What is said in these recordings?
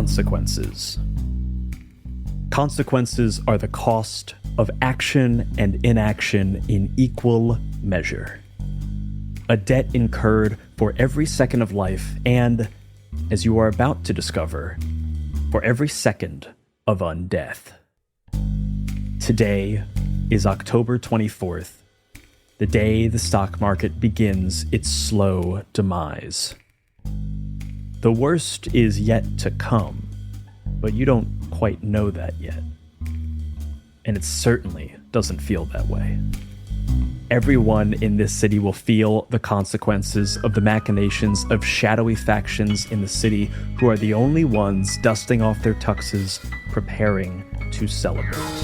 Consequences. Consequences are the cost of action and inaction in equal measure. A debt incurred for every second of life and, as you are about to discover, for every second of undeath. Today is October 24th, the day the stock market begins its slow demise. The worst is yet to come, but you don't quite know that yet. And it certainly doesn't feel that way. Everyone in this city will feel the consequences of the machinations of shadowy factions in the city who are the only ones dusting off their tuxes, preparing to celebrate.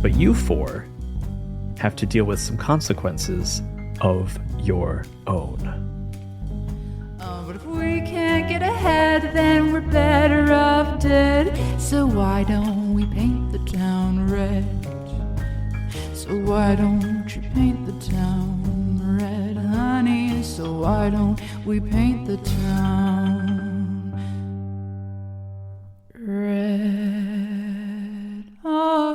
But you four have to deal with some consequences of your own. But if we can't get ahead, then we're better off dead. So why don't we paint the town red? So why don't you paint the town red, honey? So why don't we paint the town red? Oh.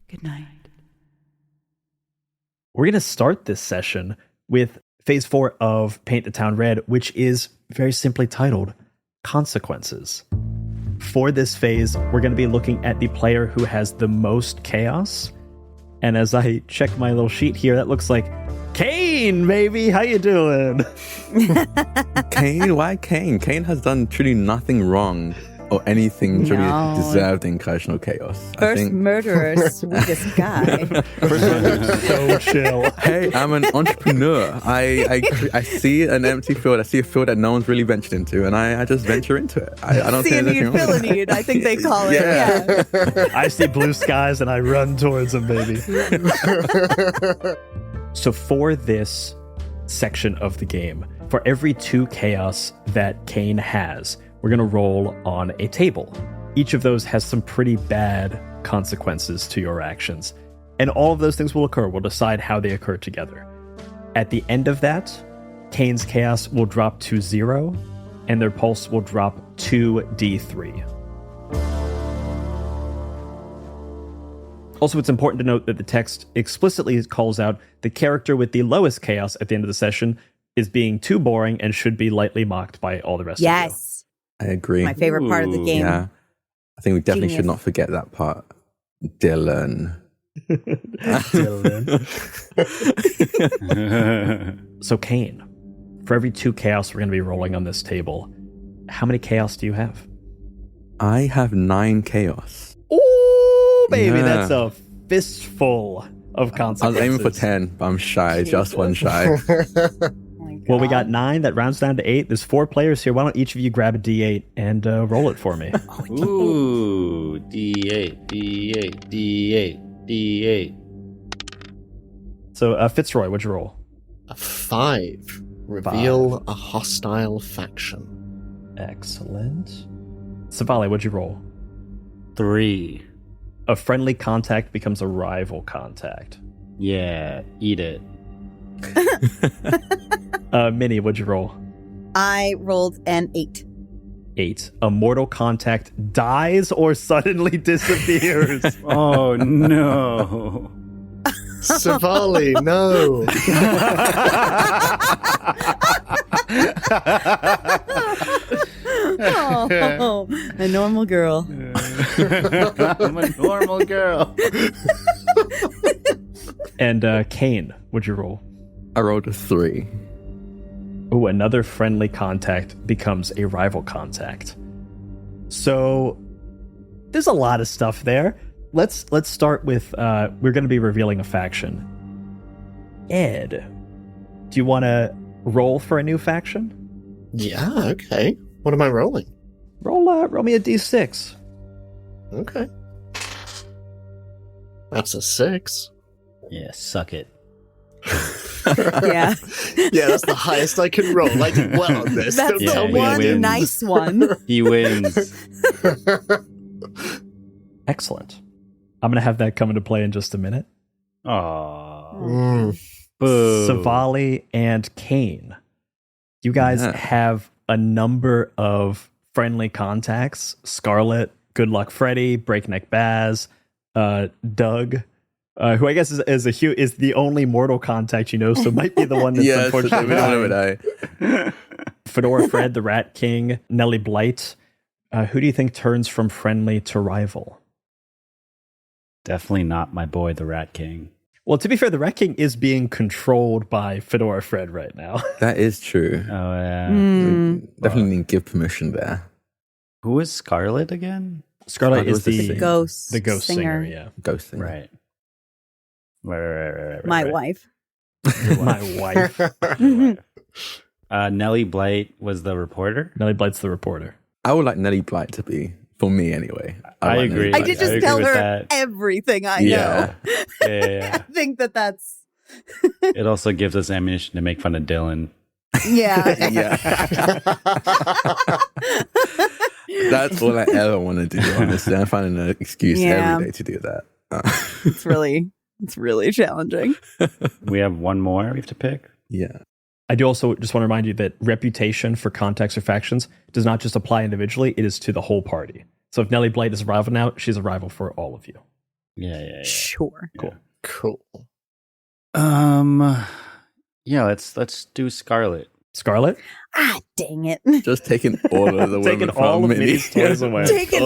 Good night. We're going to start this session with Phase 4 of Paint the Town Red, which is very simply titled Consequences. For this phase, we're going to be looking at the player who has the most chaos. And as I check my little sheet here, that looks like Kane, baby. How you doing? Kane? Why Kane? Kane has done truly nothing wrong or anything truly deserved incursional chaos. First murderer, sweetest guy. So chill. Hey, I'm an entrepreneur. I see an empty field. I see a field that no one's really ventured into, and I just venture into it. I don't see a need, fill a need, I think they call it. Yeah. I see blue skies and I run towards them, baby. So for this section of the game, for every 2 chaos that Kane has, we're going to roll on a table. Each of those has some pretty bad consequences to your actions. And all of those things will occur. We'll decide how they occur together. At the end of that, Kane's chaos will drop to 0, and their pulse will drop to D3. Also, it's important to note that the text explicitly calls out the character with the lowest chaos at the end of the session is being too boring and should be lightly mocked by all the rest of you. Yes. I agree. My favorite part of the game. Yeah. I think we definitely Genius. should not forget that part. Dylan. So Kane, for every 2 chaos we're going to be rolling on this table, how many chaos do you have? I have 9 chaos. Ooh, baby, Yeah. that's a fistful of consequences. I was aiming for 10, but I'm shy. Just one shy. Well, we got 9. That rounds down to 8. There's 4 players here. Why don't each of you grab a D8 and roll it for me? Ooh, D8, D8, D8, D8. So, Fitzroy, what'd you roll? A 5. Reveal a hostile faction. Excellent. Savali, what'd you roll? 3. A friendly contact becomes a rival contact. Yeah, eat it. Minnie, what'd you roll? I rolled an 8. 8. A mortal contact dies or suddenly disappears. Oh, no. Savali, no. Oh, a normal girl. I'm a normal girl. And Kane, what'd you roll? I rolled a 3. Ooh, another friendly contact becomes a rival contact. So there's a lot of stuff there. Let's start with we're going to be revealing a faction. Ed, do you want to roll for a new faction? Yeah, okay. What am I rolling? Roll me a d6. Okay. That's a 6. Yeah, suck it. Yeah. Yeah, that's the highest I can roll. I did well on this. That's Yeah, the he one wins. nice one. He wins. Excellent. I'm going to have that come into play in just a minute. Aww. Boo. Savali and Kane. You guys have a number of friendly contacts. Scarlet, Good Luck Freddy, Breakneck Baz, Doug, who I guess is the only mortal contact you know, so might be the one that's unfortunately dying. Fedora Fred, the Rat King, Nellie Blight. Who do you think turns from friendly to rival? Definitely not my boy, the Rat King. Well, to be fair, the Rat King is being controlled by Fedora Fred right now. That is true. Oh, yeah. Definitely didn't give permission there. Who is Scarlet again? Scarlet is the the Ghost singer, yeah. Ghost thing. Right. Right. My wife. My wife. Nellie Blight was the reporter. Nellie Blight's the reporter. I would like Nellie Blight to be, for me anyway. I like agree. Nellie I Blythe. did just agree tell with her that. everything I know. Yeah. Yeah. I think that's It also gives us ammunition to make fun of Dylan. yeah. Yeah. That's all I ever want to do, honestly. I'm finding an excuse every day to do that. It's really challenging. We have one more we have to pick. Yeah. I do also just want to remind you that reputation for contacts or factions does not just apply individually, it is to the whole party. So if Nellie Blight is a rival now, she's a rival for all of you. Yeah. Sure. Cool. Yeah, let's do Scarlet. Scarlet? Ah, dang it. Just taking all of the women Taking from all of Minnie. Minnie's toys away. Taking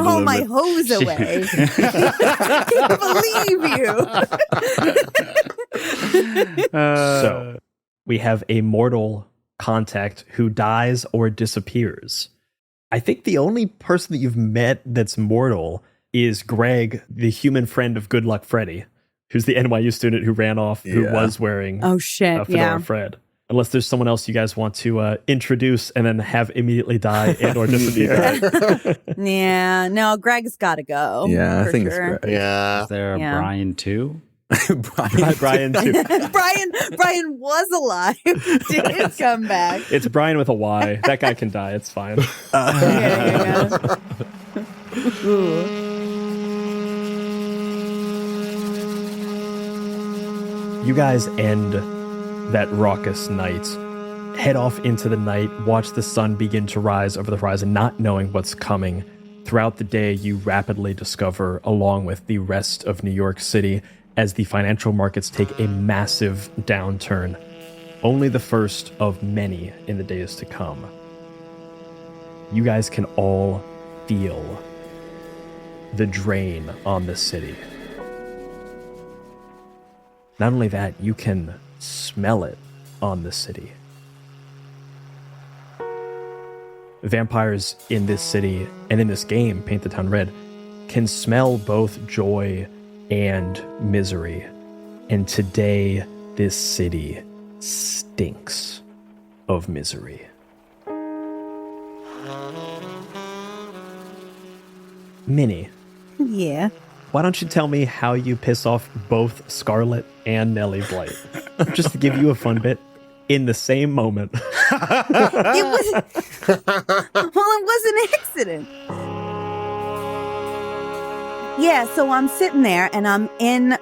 all my hose away. Can't believe you. So we have a mortal contact who dies or disappears. I think the only person that you've met that's mortal is Greg, the human friend of Good Luck Freddy, who's the NYU student who ran off, who was wearing Oh shit, Fedora yeah. Fred. Unless there's someone else you guys want to introduce and then have immediately die and or disappear. Yeah, no, Greg's got to go. Yeah, I for think sure. it's great. Yeah. Is there a Yeah. Brian too? Brian too. Brian was alive. Didn't come back. It's Brian with a Y. That guy can die. It's fine. Yeah. You guys end that raucous night, head off into the night, watch the sun begin to rise over the horizon, not knowing what's coming. Throughout the day, you rapidly discover, along with the rest of New York City, as the financial markets take a massive downturn, only the first of many in the days to come. You guys can all feel the drain on the city. Not only that, you can smell it on the city. Vampires in this city and in this game, Paint the Town Red, can smell both joy and misery. And today, this city stinks of misery. Minnie, Yeah. why don't you tell me how you piss off both Scarlet and Nellie Blight? Just to give you a fun bit in the same moment. It was well, it was an accident. Yeah, so I'm sitting there and I'm in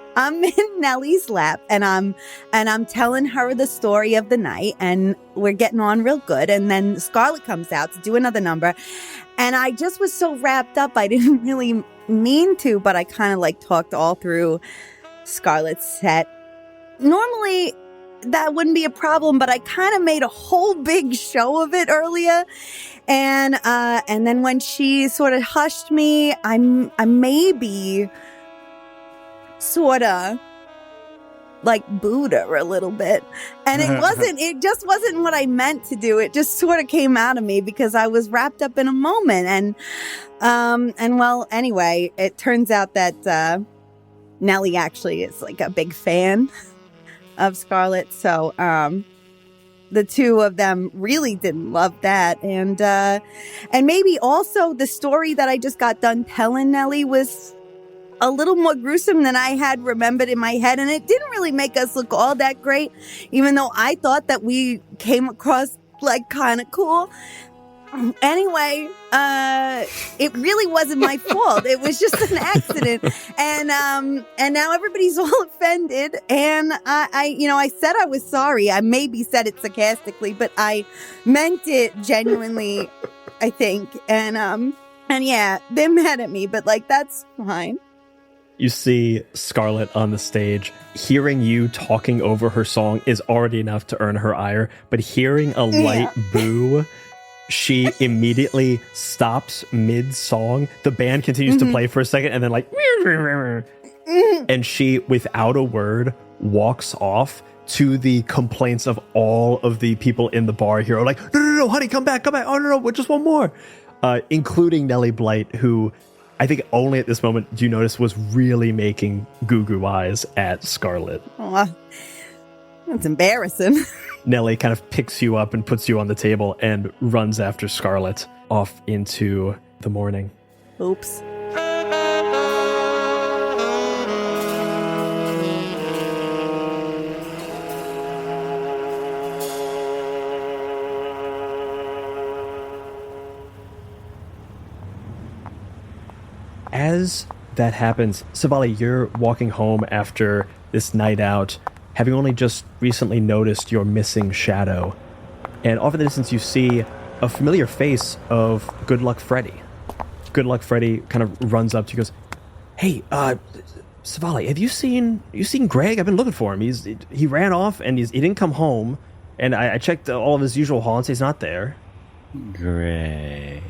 Nellie's lap and I'm telling her the story of the night and we're getting on real good, and then Scarlet comes out to do another number and I just was so wrapped up I didn't really mean to, but I kind of like talked all through Scarlet's set. Normally that wouldn't be a problem, but I kind of made a whole big show of it earlier. And then when she sort of hushed me, I maybe sort of like booed her a little bit. And it just wasn't what I meant to do. It just sort of came out of me because I was wrapped up in a moment. And well, anyway, it turns out that, Nellie actually is like a big fan of Scarlet. So, the two of them really didn't love that. And maybe also the story that I just got done telling Nellie was a little more gruesome than I had remembered in my head. And it didn't really make us look all that great, even though I thought that we came across like kind of cool. Anyway, it really wasn't my fault. It was just an accident. And now everybody's all offended. And I said I was sorry. I maybe said it sarcastically, but I meant it genuinely, I think. And yeah, they're mad at me, but like, that's fine. You see Scarlett on the stage. Hearing you talking over her song is already enough to earn her ire, but hearing a light boo, she immediately stops mid-song. The band continues to play for a second, and then like, and she, without a word, walks off to the complaints of all of the people in the bar here. Like, no, honey, come back. Oh, no, just one more. Including Nellie Blight, who I think only at this moment do you notice was really making goo-goo eyes at Scarlett. Aw, that's embarrassing. Nellie kind of picks you up and puts you on the table and runs after Scarlett off into the morning. Oops. As that happens, Savali, you're walking home after this night out, having only just recently noticed your missing shadow. And off in the distance, you see a familiar face of Good Luck Freddy. Good Luck Freddy kind of runs up to you and goes, "Hey, Savali, have you seen Greg? I've been looking for him. He ran off and he didn't come home. And I checked all of his usual haunts. He's not there." Greg.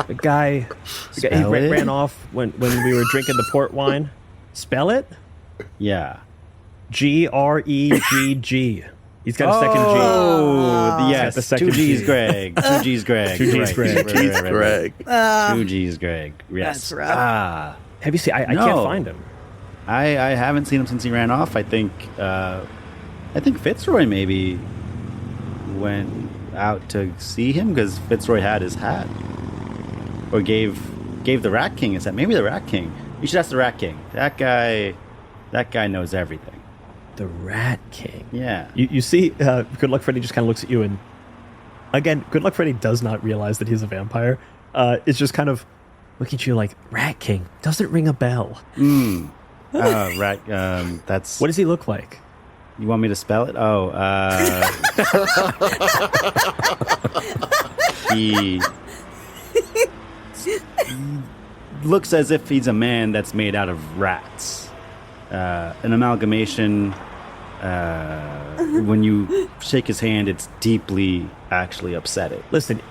The guy he ran off when we were drinking the port wine. Spell it? Yeah. Greg. He's got a second G. Oh, yes. The second 2 G's G. Greg. 2 G's Greg. 2 G's Greg. 2 G's Greg. 2 G's Greg. Yes. That's rough. Have you seen? I can't find him. I haven't seen him since he ran off. I think Fitzroy maybe went out to see him because Fitzroy had his hat, or gave the Rat King his hat. Maybe the Rat King. You should ask the Rat King. That guy knows everything. The Rat King. Yeah. You see, Good Luck Freddy just kind of looks at you, and again, Good Luck Freddy does not realize that he's a vampire. It's just kind of looking at you like, Rat King doesn't ring a bell. That's. What does he look like? You want me to spell it? Oh, he looks as if he's a man that's made out of rats. An amalgamation. When you shake his hand, it's deeply actually upsetting. Listen,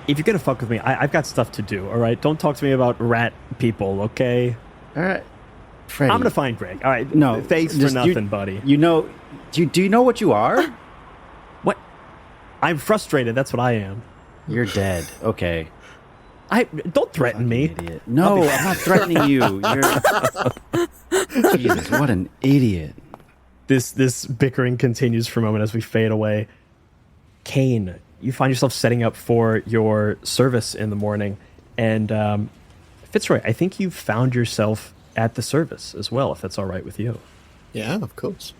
if you're gonna fuck with me, I've got stuff to do. All right, don't talk to me about rat people, okay? All right. Freddy. I'm gonna find Greg. All right, no, thanks for nothing, buddy. You know, do you know what you are? What? I'm frustrated. That's what I am. You're dead. Okay. Don't threaten me. Idiot. No, I'm not threatening you. You're Jesus, what an idiot. This bickering continues for a moment as we fade away. Kane, you find yourself setting up for your service in the morning, and Fitzroy, I think you've found yourself at the service as well, if that's all right with you. Yeah, of course.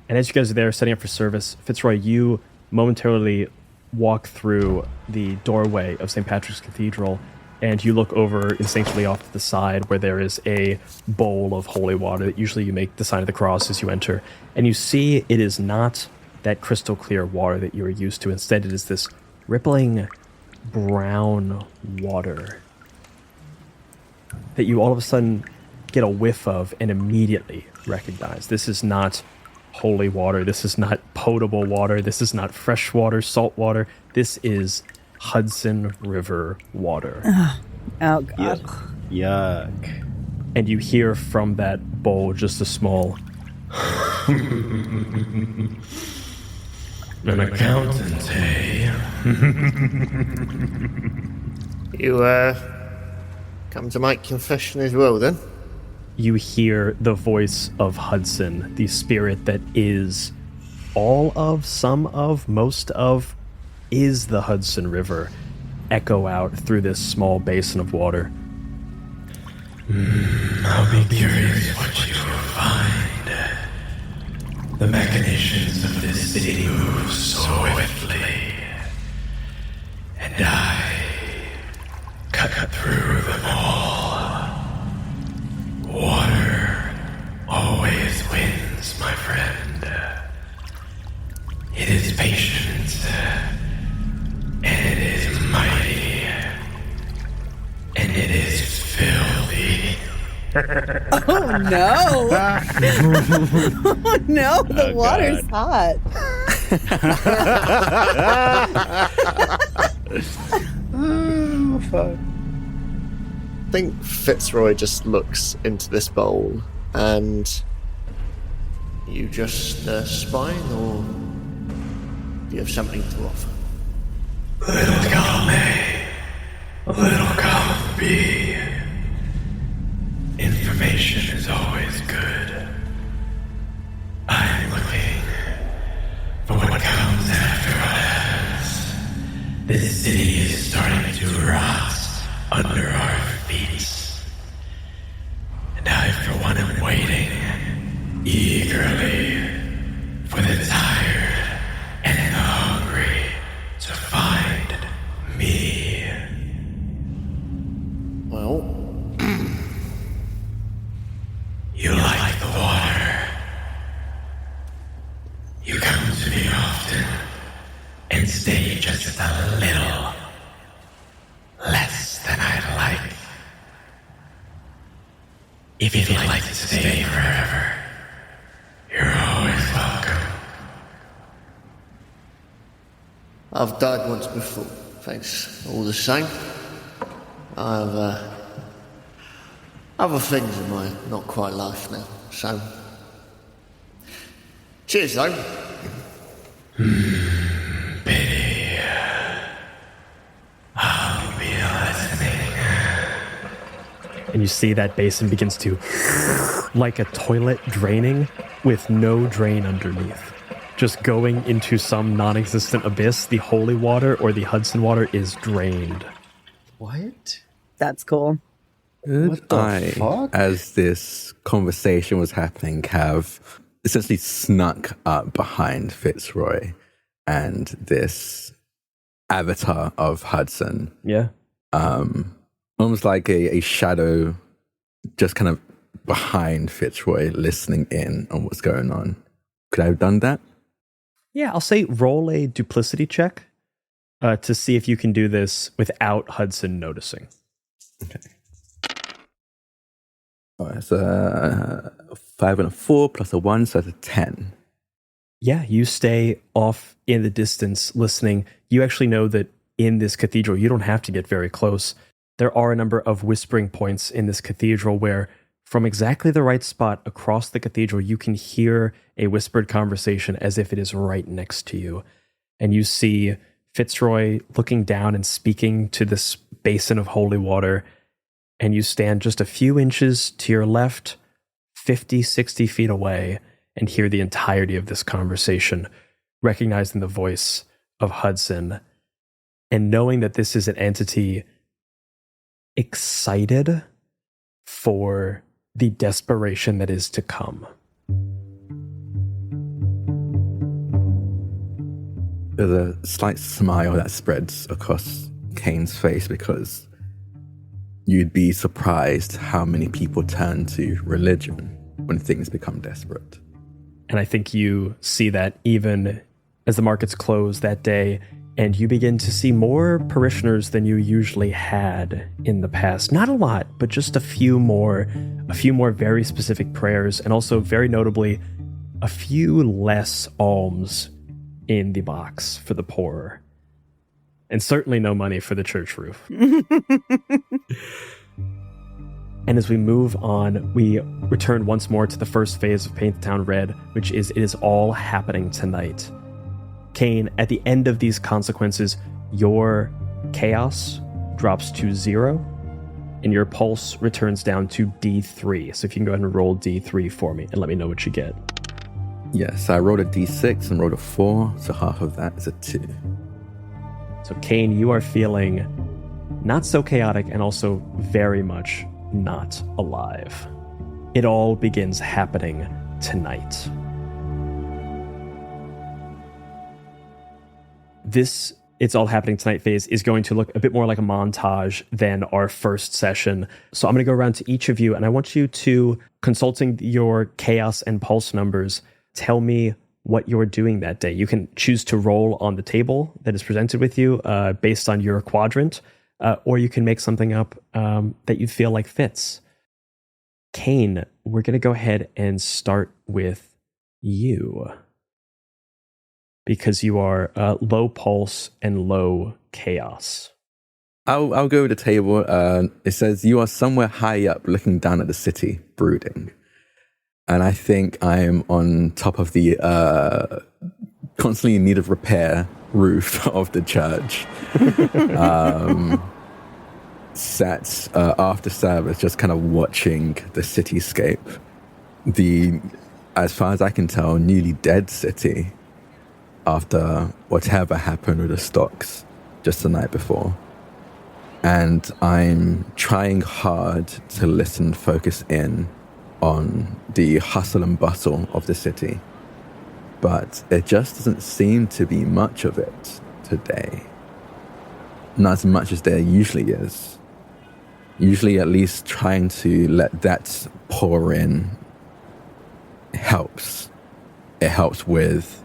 And as you guys are there setting up for service, Fitzroy, you momentarily walk through the doorway of St. Patrick's Cathedral, and you look over instinctively off to the side where there is a bowl of holy water that usually you make the sign of the cross as you enter. And you see it is not that crystal clear water that you are used to. Instead, it is this rippling brown water that you all of a sudden get a whiff of and immediately recognize. This is not holy water. This is not potable water. This is not fresh water, salt water. This is Hudson River water. Oh, God. Yuck. And you hear from that bowl just a small... An accountant, eh? You, come to make confession as well, then? You hear the voice of Hudson, the spirit that is all of, some of, most of, is the Hudson River, echo out through this small basin of water. I'll be curious what you find. The machinations of this city move so swiftly, and I cut through them all. Water always wins, my friend. It is patient, and it is mighty, and it is filthy. Oh no! Oh no, the water's hot. Oh, fuck. I think Fitzroy just looks into this bowl and... You just spying, or do you have something to offer? Little column A, little column B. Information is always good. I'm looking for what comes after us. This city is starting to rot under our feet. And I, for one, am waiting eagerly for the tired and the hungry to find me. Well, You like the water. You come to me often and stay just a little less than I'd like. If you'd like to stay forever, you're always welcome. I've died once before, thanks all the same. I've other things in my not quite life now, so... Cheers, though. Pity. I'll be listening. And you see that basin begins to, like a toilet draining with no drain underneath. Just going into some non-existent abyss, the holy water or the Hudson water is drained. What? That's cool. Could I, fuck? as this conversation was happening, have essentially snuck up behind Fitzroy and this avatar of Hudson? Yeah. Almost like a shadow just kind of behind Fitzroy, listening in on what's going on. Could I have done that? Yeah, I'll say roll a duplicity check to see if you can do this without Hudson noticing. Okay. Oh, it's a 5 and a 4 plus a 1, so that's a 10. Yeah, you stay off in the distance listening. You actually know that in this cathedral, you don't have to get very close. There are a number of whispering points in this cathedral where from exactly the right spot across the cathedral, you can hear a whispered conversation as if it is right next to you. And you see Fitzroy looking down and speaking to this basin of holy water. And you stand just a few inches to your left, 50, 60 feet away, and hear the entirety of this conversation, recognizing the voice of Hudson, and knowing that this is an entity excited for the desperation that is to come. There's a slight smile that spreads across Kane's face because you'd be surprised how many people turn to religion when things become desperate. And I think you see that even as the markets close that day, and you begin to see more parishioners than you usually had in the past. Not a lot, but just a few more very specific prayers, and also very notably, a few less alms in the box for the poor. And certainly no money for the church roof. And as we move on, we return once more to the first phase of Paint the Town Red, which is it is all happening tonight. Kane, at the end of these consequences, your chaos drops to 0, and your pulse returns down to D3. So if you can go ahead and roll D3 for me, and let me know what you get. Yes, I rolled a d6 and rolled a 4, so half of that is a 2. So Kane, you are feeling not so chaotic and also very much not alive. It all begins happening tonight. This It's All Happening Tonight phase is going to look a bit more like a montage than our first session. So I'm going to go around to each of you, and I want you to, consulting your chaos and pulse numbers, tell me what you're doing that day. You can choose to roll on the table that is presented with you based on your quadrant, or you can make something up that you feel like fits. Kane, we're going to go ahead and start with you, because you are low pulse and low chaos. I'll go with the table. It says, you are somewhere high up looking down at the city, brooding. And I think I'm on top of the constantly in need of repair roof of the church. Sat after service, just kind of watching the cityscape. The, as far as I can tell, newly dead city after whatever happened with the stocks just the night before. And I'm trying hard to listen, focus in on the hustle and bustle of the city. But it just doesn't seem to be much of it today. Not as much as there usually is. Usually at least trying to let that pour in helps. It helps with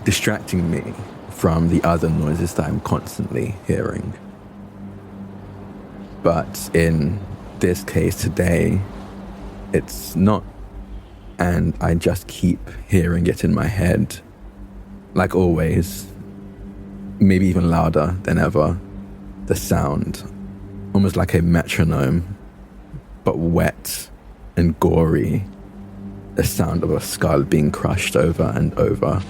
distracting me from the other noises that I'm constantly hearing. But in this case today, it's not. And I just keep hearing it in my head, like always, maybe even louder than ever. The sound, almost like a metronome, but wet and gory. The sound of a skull being crushed over and over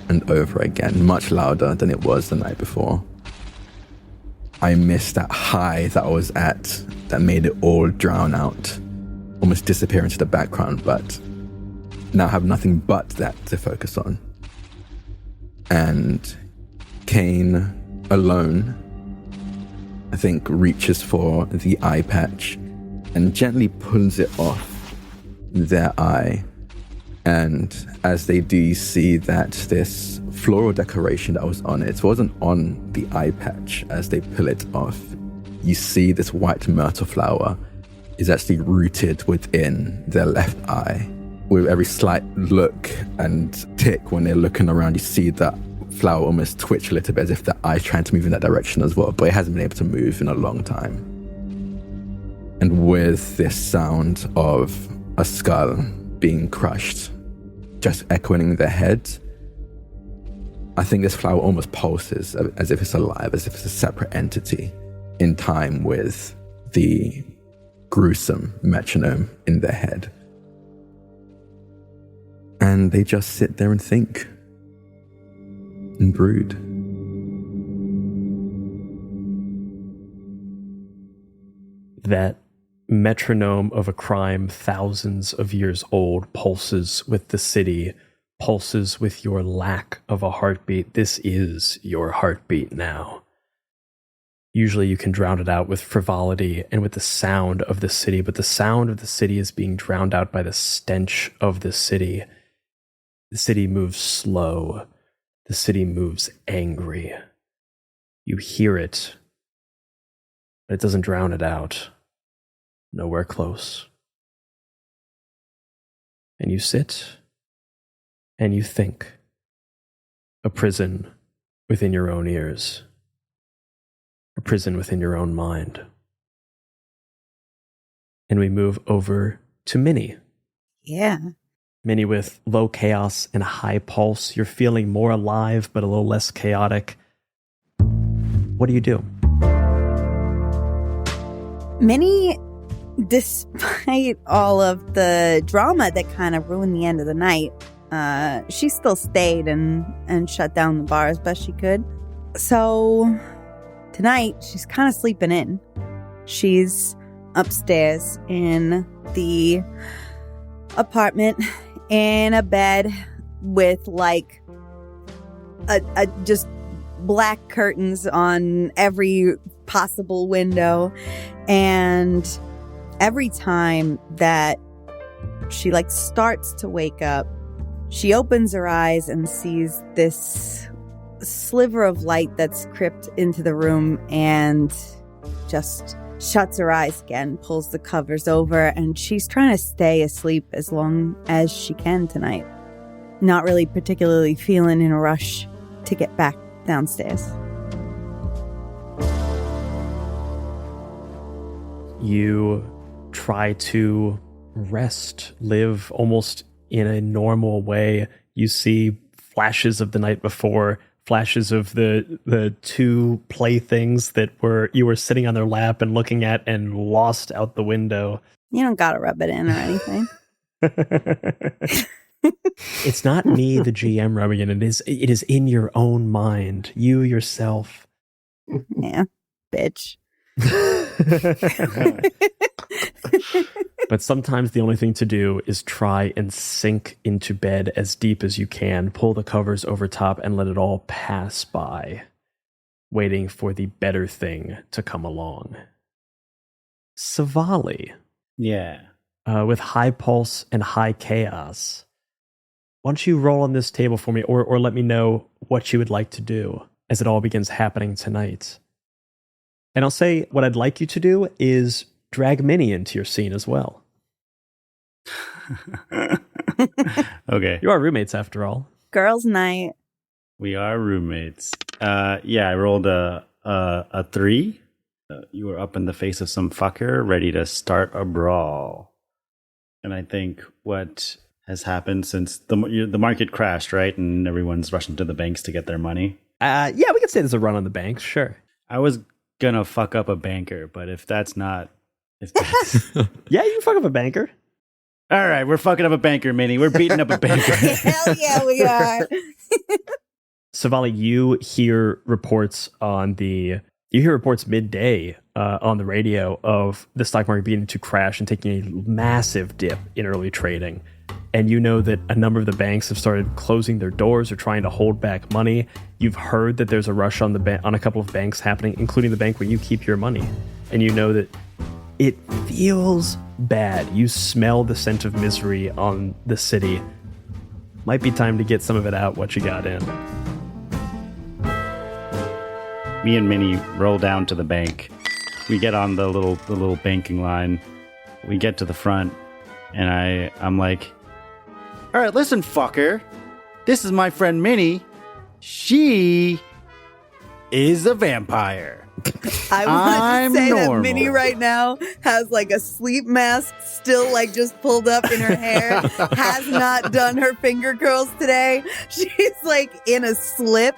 and over again, much louder than it was the night before. I miss that high that I was at that made it all drown out, almost disappear into the background, but now have nothing but that to focus on. And Kane alone, I think, reaches for the eye patch and gently pulls it off their eye. And as they do, you see that this floral decoration that was on it wasn't on the eye patch. As they pull it off, you see this white myrtle flower is actually rooted within their left eye. With every slight look and tick when they're looking around, you see that flower almost twitch a little bit as if the eye's trying to move in that direction as well, but it hasn't been able to move in a long time. And with this sound of a skull being crushed, just echoing in their head, I think this flower almost pulses as if it's alive, as if it's a separate entity in time with the gruesome metronome in their head. And they just sit there and think and brood. That metronome of a crime thousands of years old pulses with the city, pulses with your lack of a heartbeat. This is your heartbeat now. Usually you can drown it out with frivolity and with the sound of the city, but the sound of the city is being drowned out by the stench of the city. The city moves slow. The city moves angry. You hear it, but it doesn't drown it out. Nowhere close. And you sit and you think. A prison within your own ears. A prison within your own mind. And we move over to Minnie. Yeah. Minnie with low chaos and high pulse. You're feeling more alive, but a little less chaotic. What do you do? Minnie, despite all of the drama that kind of ruined the end of the night, she still stayed and shut down the bar as best she could. So tonight, she's kind of sleeping in. She's upstairs in the apartment in a bed with like a just black curtains on every possible window. And every time that she like starts to wake up, she opens her eyes and sees this sliver of light that's crept into the room and just shuts her eyes again, pulls the covers over, and she's trying to stay asleep as long as she can tonight. Not really particularly feeling in a rush to get back downstairs. You try to rest, live almost in a normal way. You see flashes of the night before, flashes of the two playthings that you were sitting on their lap and looking at and lost out the window. You don't gotta rub it in or anything. It's not me, the GM, rubbing it. It is in your own mind. You yourself. Yeah, bitch. But sometimes the only thing to do is try and sink into bed as deep as you can, pull the covers over top, and let it all pass by, waiting for the better thing to come along. Savali. Yeah. With high pulse and high chaos. Why don't you roll on this table for me, or let me know what you would like to do as it all begins happening tonight. And I'll say what I'd like you to do is drag Minnie into your scene as well. Okay. You are roommates after all. Girls' night. We are roommates. Yeah, I rolled a 3. You were up in the face of some fucker, ready to start a brawl. And I think what has happened since the market crashed, right? And everyone's rushing to the banks to get their money. Yeah, we could say there's a run on the banks, sure. I was gonna fuck up a banker, but if that's Yeah, you can fuck up a banker. All right, we're fucking up a banker, Minnie. We're beating up a banker. Hell yeah, we are. Savali, you hear reports midday on the radio of the stock market beginning to crash and taking a massive dip in early trading. And you know that a number of the banks have started closing their doors or trying to hold back money. You've heard that there's a rush on on a couple of banks happening, including the bank where you keep your money. And you know that it feels bad. You smell the scent of misery on the city. Might be time to get some of it out, what you got in. Me and Minnie roll down to the bank. We get on the little banking line. We get to the front, and I'm like, all right, listen, fucker. This is my friend Minnie. She is a vampire. I want to say normal. that Minnie right now has like a sleep mask still like just pulled up in her hair, has not done her finger curls today. She's like in a slip.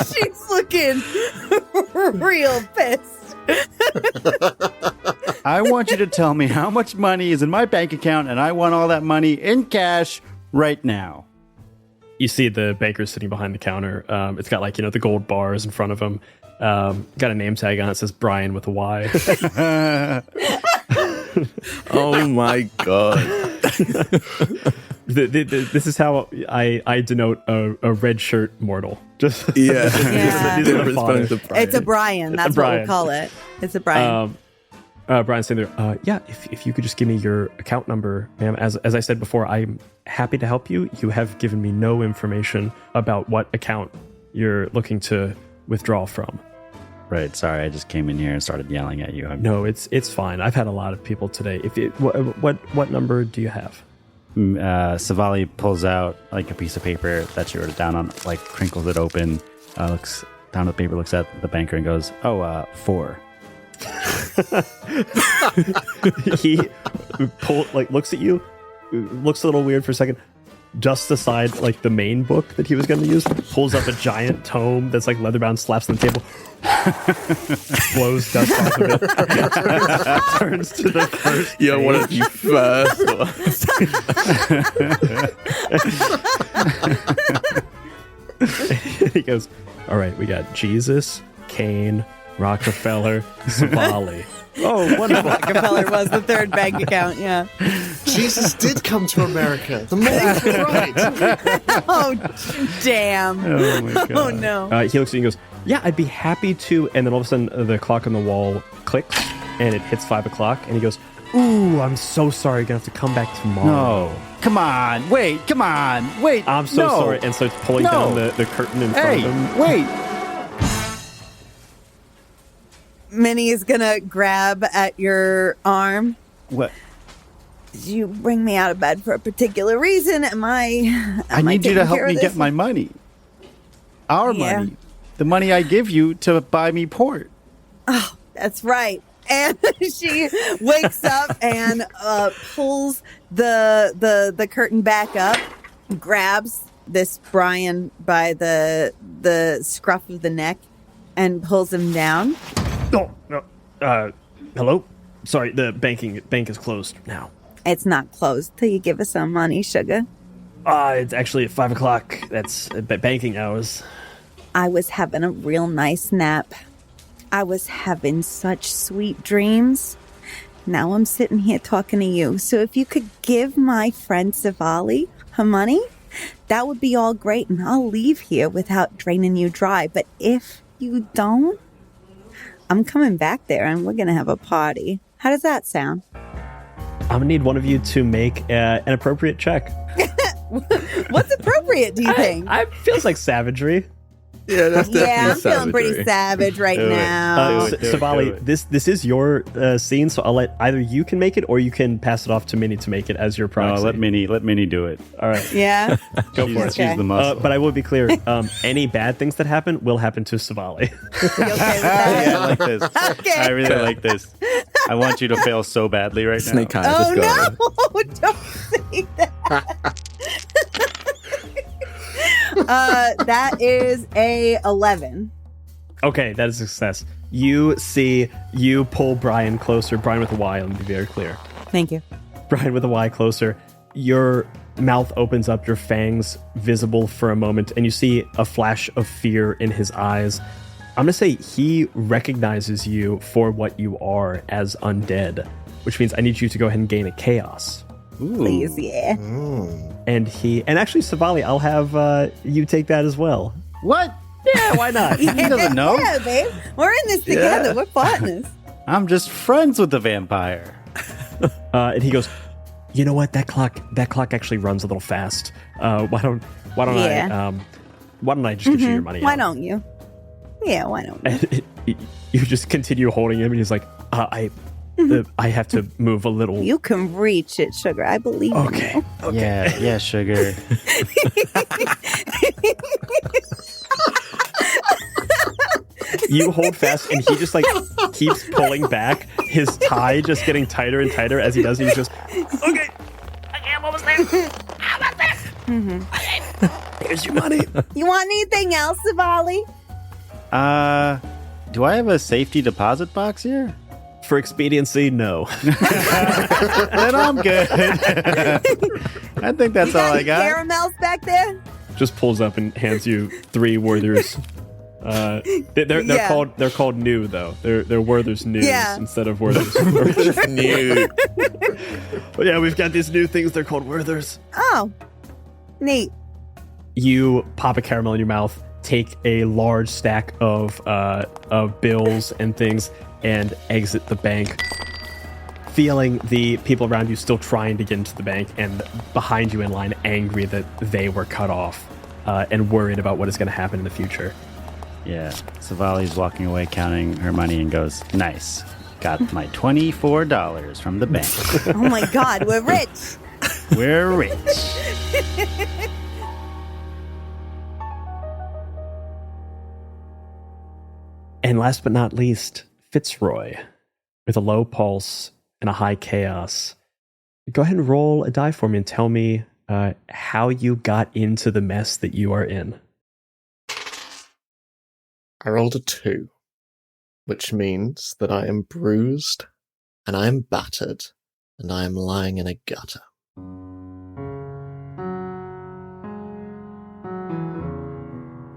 She's looking real pissed. I want you to tell me how much money is in my bank account, and I want all that money in cash right now. You see the banker sitting behind the counter. It's got like, the gold bars in front of him. Got a name tag on it. It says Brian with a Y. Oh my god. This is how I denote a red shirt mortal. Just Yeah. these are the fodder. It's a Brian. That's a Brian. what we call it. It's a Brian. Brian's saying there, yeah, if you could just give me your account number, ma'am. As I said before, I'm happy to help you. You have given me no information about what account you're looking to withdraw from. Right, sorry, I just came in here and started yelling at you. No, it's fine. I've had a lot of people today. What number do you have? Savali pulls out like a piece of paper that she wrote it down on, like crinkles it open, looks down at the paper, looks at the banker and goes, 4. He looks at you, looks a little weird for a second, dusts aside like the main book that he was going to use, pulls up a giant tome that's like leather bound, slaps on the table, blows dust off of it, turns to the first You don't want to be first. He goes, all right, we got Jesus, Cain, Rockefeller, Savali. Oh, wonderful. Rockefeller was the third bank account, yeah. Jesus did come to America. The Mormons were right. Oh, damn. Oh, my God. Oh, no. He looks at you and goes, yeah, I'd be happy to. And then all of a sudden, the clock on the wall clicks, and it hits 5 o'clock, and he goes, ooh, I'm so sorry. You're going to have to come back tomorrow. No. Come on, wait, I'm so sorry, and starts pulling down the curtain in front of him. Wait. Minnie is gonna grab at your arm. What? Did you bring me out of bed for a particular reason? I need you to help me get my money. Our money. The money I give you to buy me port. Oh, that's right. And she wakes up and pulls the curtain back up, grabs this Brian by the scruff of the neck, and pulls him down. Oh, no. Hello? Sorry, the bank is closed now. It's not closed till you give us some money, sugar. It's actually at 5 o'clock. That's banking hours. I was having a real nice nap. I was having such sweet dreams. Now I'm sitting here talking to you. So if you could give my friend Savali her money, that would be all great, and I'll leave here without draining you dry. But if you don't, I'm coming back there and we're going to have a party. How does that sound? I'm going to need one of you to make an appropriate check. What's appropriate, do you think? I feels like savagery. Yeah, that's definitely I'm feeling pretty savage right now. Savali, this is your scene, so I'll let either you can make it or you can pass it off to Minnie to make it as your proxy. No, let Minnie do it. All right. Yeah? Go for it. She's the muscle. But I will be clear, any bad things that happen will happen to Savali. You okay with that? I like this. Okay. I really like this. I want you to fail so badly right now. Snake eyes. Oh, Let's go. no! Don't say that. That is a 11. Okay, that is a success. You pull Brian closer. Brian with a Y, let me be very clear. Thank you. Brian with a Y closer. Your mouth opens up, your fangs visible for a moment, and you see a flash of fear in his eyes. I'm going to say he recognizes you for what you are as undead, which means I need you to go ahead and gain a chaos. Ooh. Please, yeah. And actually, Savali, I'll have you take that as well. What? Yeah, why not? He doesn't know. Yeah, babe. We're in this together. We're partners. I'm just friends with the vampire. And he goes, you know what? That clock actually runs a little fast. Why don't I just get you your money? Why don't you? Yeah, why don't you? You just continue holding him, and he's like, I have to move a little. You can reach it, sugar. I believe in you. Okay. Yeah, sugar. You hold fast, and he just like keeps pulling back. His tie just getting tighter and tighter as he does. He's just okay. I'm almost there. Here's your money. You want anything else, Savali? Do I have a safety deposit box here? For expediency, no. Then I'm good. I think that's all I got. Caramels back there? Just pulls up and hands you 3 Werther's. They're called new though. They're Werther's news instead of Werther's. Just new. But yeah, we've got these new things. They're called Werther's. Oh, neat. You pop a caramel in your mouth, take a large stack of bills and things, and exit the bank, feeling the people around you still trying to get into the bank, and behind you in line, angry that they were cut off, and worried about what is going to happen in the future. Yeah, Savali's walking away counting her money and goes, nice. Got my $24 from the bank. Oh my God, we're rich. We're rich. And last but not least, Fitzroy, with a low pulse and a high chaos. Go ahead and roll a die for me and tell me how you got into the mess that you are in. I rolled a 2, which means that I am bruised and I am battered and I am lying in a gutter.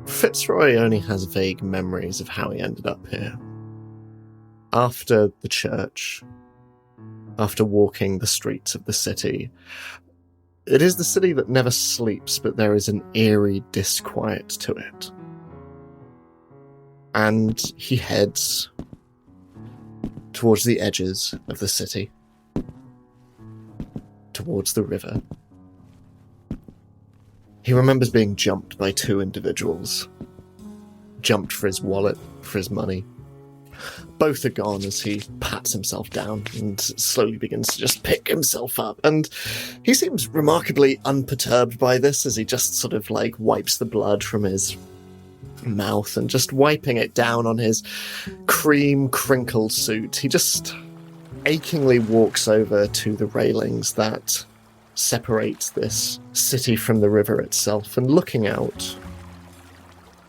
Fitzroy only has vague memories of how he ended up here. After the church, after walking the streets of the city, it is the city that never sleeps, but there is an eerie disquiet to it. And he heads towards the edges of the city, towards the river, He remembers being jumped by two individuals. Jumped for his wallet, for his money. Both are gone as he pats himself down and slowly begins to just pick himself up. And he seems remarkably unperturbed by this as he just sort of like wipes the blood from his mouth and just wiping it down on his cream crinkled suit. He just achingly walks over to the railings that separate this city from the river itself, and looking out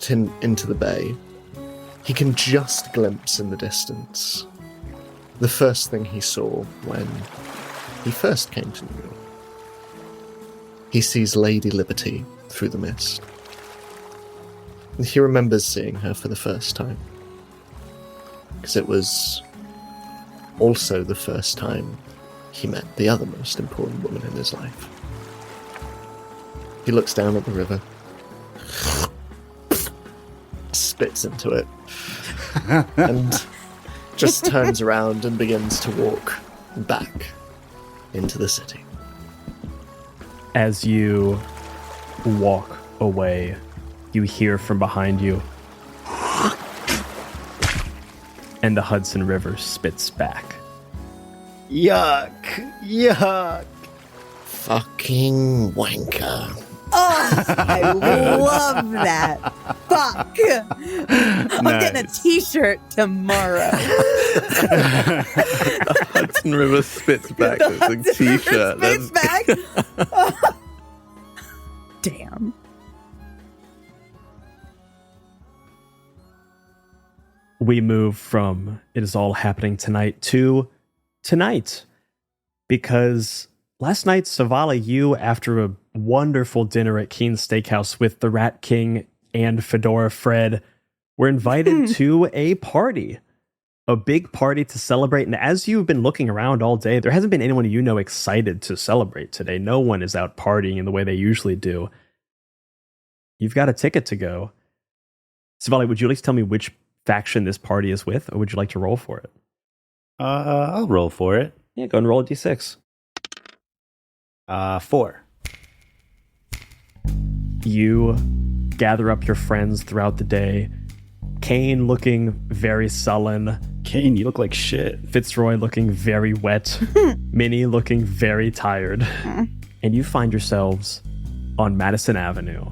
into the bay, he can just glimpse in the distance the first thing he saw when he first came to New York. He sees Lady Liberty through the mist. And he remembers seeing her for the first time, because it was also the first time he met the other most important woman in his life. He looks down at the river, spits into it, and just turns around and begins to walk back into the city. As you walk away, you hear from behind you, and the Hudson River spits back. Yuck! Yuck! Fucking wanker. Oh, I love that. Fuck. I'm getting a t-shirt tomorrow. The Hudson River spits back. It's a t-shirt. Spits back. Damn. We move from it is all happening tonight to tonight, because last night, Savala, you, after a wonderful dinner at Keen's Steakhouse with the Rat King and Fedora Fred, were invited to a party, a big party to celebrate. And as you've been looking around all day, there hasn't been anyone you know excited to celebrate today. No one is out partying in the way they usually do. You've got a ticket to go. Savala, would you at least tell me which faction this party is with, or would you like to roll for it? I'll roll for it. Yeah, go and roll a d6. 4. You gather up your friends throughout the day. Kane looking very sullen. Kane, you look like shit. Fitzroy looking very wet. Minnie looking very tired. And you find yourselves on Madison Avenue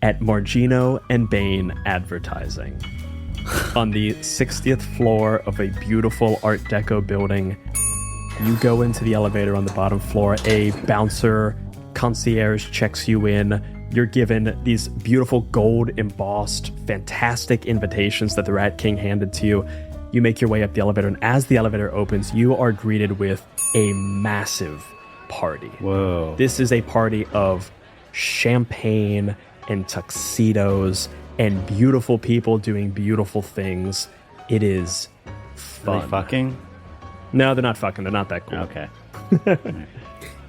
at Margino and Bain Advertising. On the 60th floor of a beautiful Art Deco building, you go into the elevator on the bottom floor. A bouncer concierge checks you in. You're given these beautiful gold embossed, fantastic invitations that the Rat King handed to you. You make your way up the elevator, and as the elevator opens, you are greeted with a massive party. Whoa. This is a party of champagne and tuxedos and beautiful people doing beautiful things. It is fun. Are they fucking? No, they're not fucking. They're not that cool. Okay.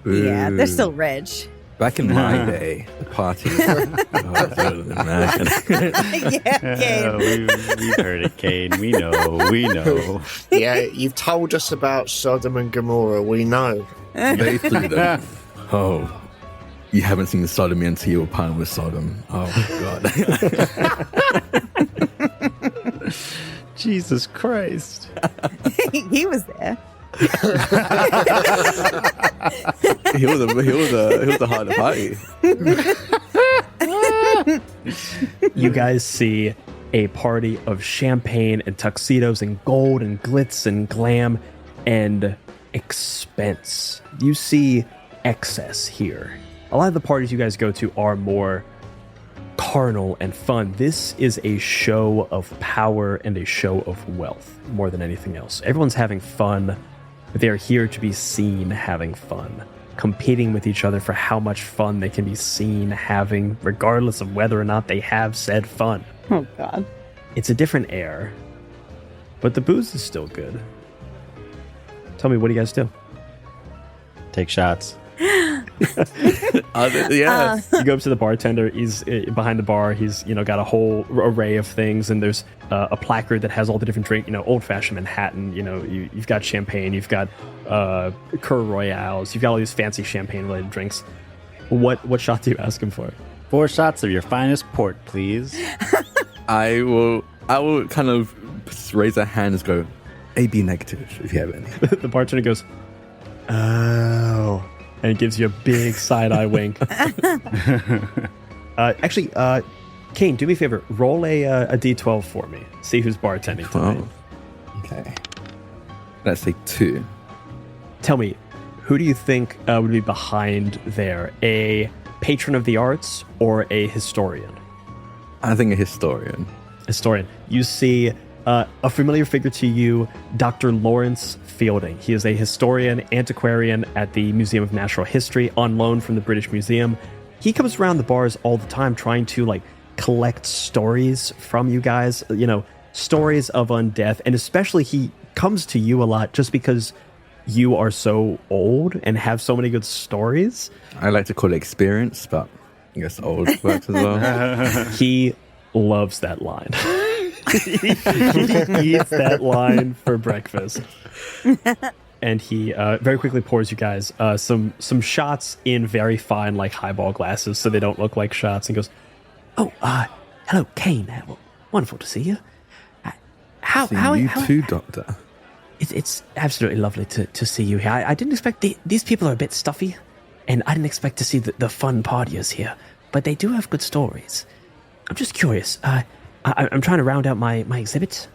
Yeah, they're Ooh. still rich. Back in my day, the parties. Yeah, Kane. We've heard it, Kane. We know. Yeah, you've told us about Sodom and Gomorrah, we know. They threw them. Oh, you haven't seen Sodomy until you were partnered with Sodom. Oh, God. Jesus Christ. He was there. He was a hard party. You guys see a party of champagne and tuxedos and gold and glitz and glam and expense. You see excess here. A lot of the parties you guys go to are more carnal and fun. This is a show of power and a show of wealth more than anything else. Everyone's having fun. They're here to be seen having fun, competing with each other for how much fun they can be seen having, regardless of whether or not they have said fun. Oh, God. It's a different air, but the booze is still good. Tell me, what do you guys do? Take shots. Yeah. You go up to the bartender. He's behind the bar. He's got a whole array of things, and there's a placard that has all the different drink. Old fashioned Manhattan. You've got champagne. You've got Cur Royales. You've got all these fancy champagne related drinks. What shot do you ask him for? 4 shots of your finest port, please. I will kind of raise a hand and go, AB negative if you have any. The bartender goes, oh, and he gives you a big side-eye wink. Actually, Kane, do me a favor. Roll a D12 for me. See who's bartending tonight. Okay. Let's say 2. Tell me, who do you think would be behind there? A patron of the arts or a historian? I think a historian. Historian. You see a familiar figure to you, Dr. Lawrence Fielding. He is a historian, antiquarian at the Museum of Natural History on loan from the British Museum. He comes around the bars all the time trying to collect stories from you guys, stories of undeath. And especially he comes to you a lot just because you are so old and have so many good stories. I like to call it experience, but I guess old works as well. He loves that line. He eats that line for breakfast. And he very quickly pours you guys some shots in very fine, highball glasses so they don't look like shots, and goes, "Oh, hello, Kane. Wonderful to see you. How too, Doctor. It's absolutely lovely to see you here. I didn't expect these people are a bit stuffy, and I didn't expect to see the fun partiers here, but they do have good stories. I'm just curious. I'm trying to round out my exhibit,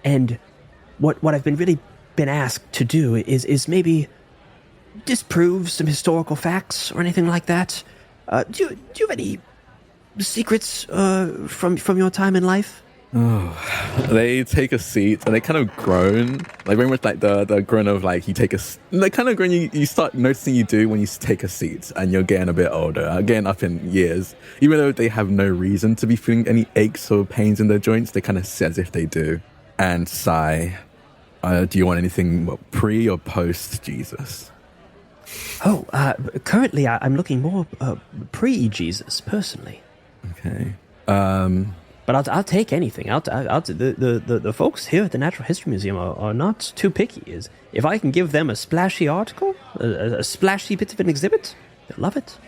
and what I've been asked to do is maybe disprove some historical facts or anything like that. Do you have any secrets from your time in life?" Oh, they take a seat and they kind of groan, very much like the groan of you take a, the kind of groan you start noticing you do when you take a seat and you're getting a bit older, getting up in years. Even though they have no reason to be feeling any aches or pains in their joints, they kind of sit as if they do and sigh. Do you want anything pre or post Jesus? Oh, currently I'm looking more pre-Jesus personally. Okay. But I'll take anything. The folks here at the Natural History Museum are not too picky. If I can give them a splashy article, a splashy bit of an exhibit, they'll love it.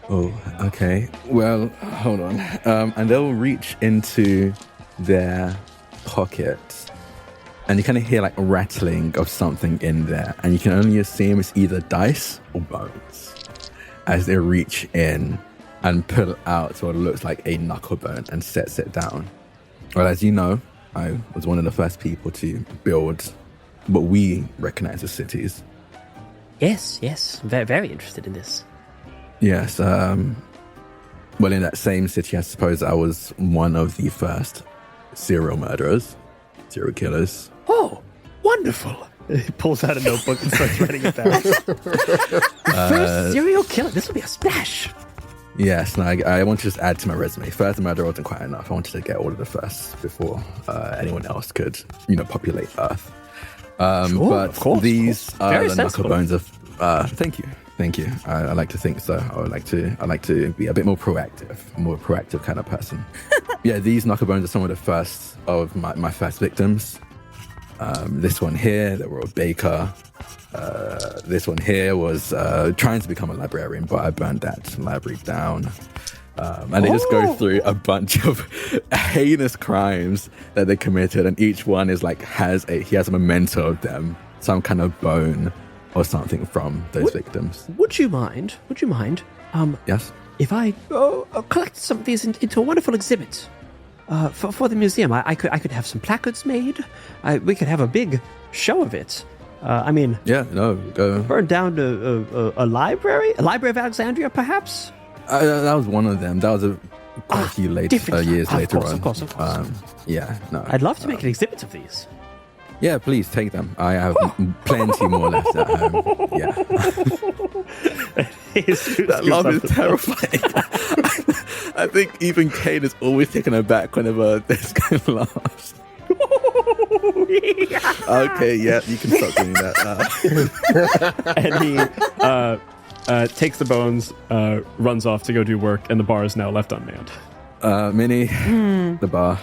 Oh, okay. Well, hold on. And they'll reach into their pockets, and you kind of hear a rattling of something in there, and you can only assume it's either dice or bones as they reach in and pull out what looks like a knuckle bone and sets it down. Well, as you know, I was one of the first people to build what we recognize as cities. Yes. Very, very interested in this. Yes. Well, in that same city, I suppose I was one of the first serial killers. Oh, wonderful. He pulls out a notebook and starts writing it down. First serial killer. This will be a splash. Yes, and I want to just add to my resume. First murder wasn't quite enough. I wanted to get all of the firsts before anyone else could, populate Earth. Sure, but of course, these are very the sensible. knuckle bones of. Thank you. I like to think so. I like to be a bit more proactive kind of person. Yeah, these knuckle bones are some of the first of my first victims. This one here, the Royal Baker. This one here was trying to become a librarian, but I burned that library down. And they just go through a bunch of heinous crimes that they committed, and each one is he has a memento of them, some kind of bone or something from those victims. Would you mind? Yes. If I collect some of these into a wonderful exhibit for the museum? I could have some placards made. We could have a big show of it. Go. Burn down a library of Alexandria, perhaps. That was one of them. That was quite a few years later on. Of course. I'd love to make an exhibit of these. Yeah, please take them. I have plenty more left at home. Yeah. That love is terrifying. I think even Kane is always taken aback whenever this guy laughs. Okay, yeah, you can stop doing that. And he takes the bones, runs off to go do work, and the bar is now left unmanned. Minnie, the bar.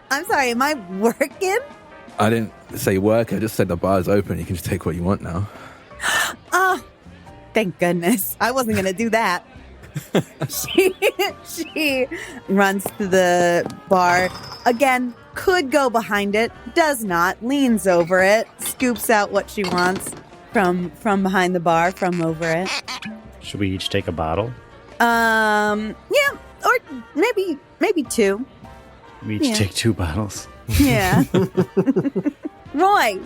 I'm sorry, am I working? I didn't say work, I just said the bar's open. You can just take what you want now. Thank goodness. I wasn't going to do that. She runs to the bar. Again, could go behind it, does not, leans over it, scoops out what she wants from behind the bar, from over it. Should we each take a bottle? Yeah, or maybe two. We each take 2 bottles. Yeah. Roy.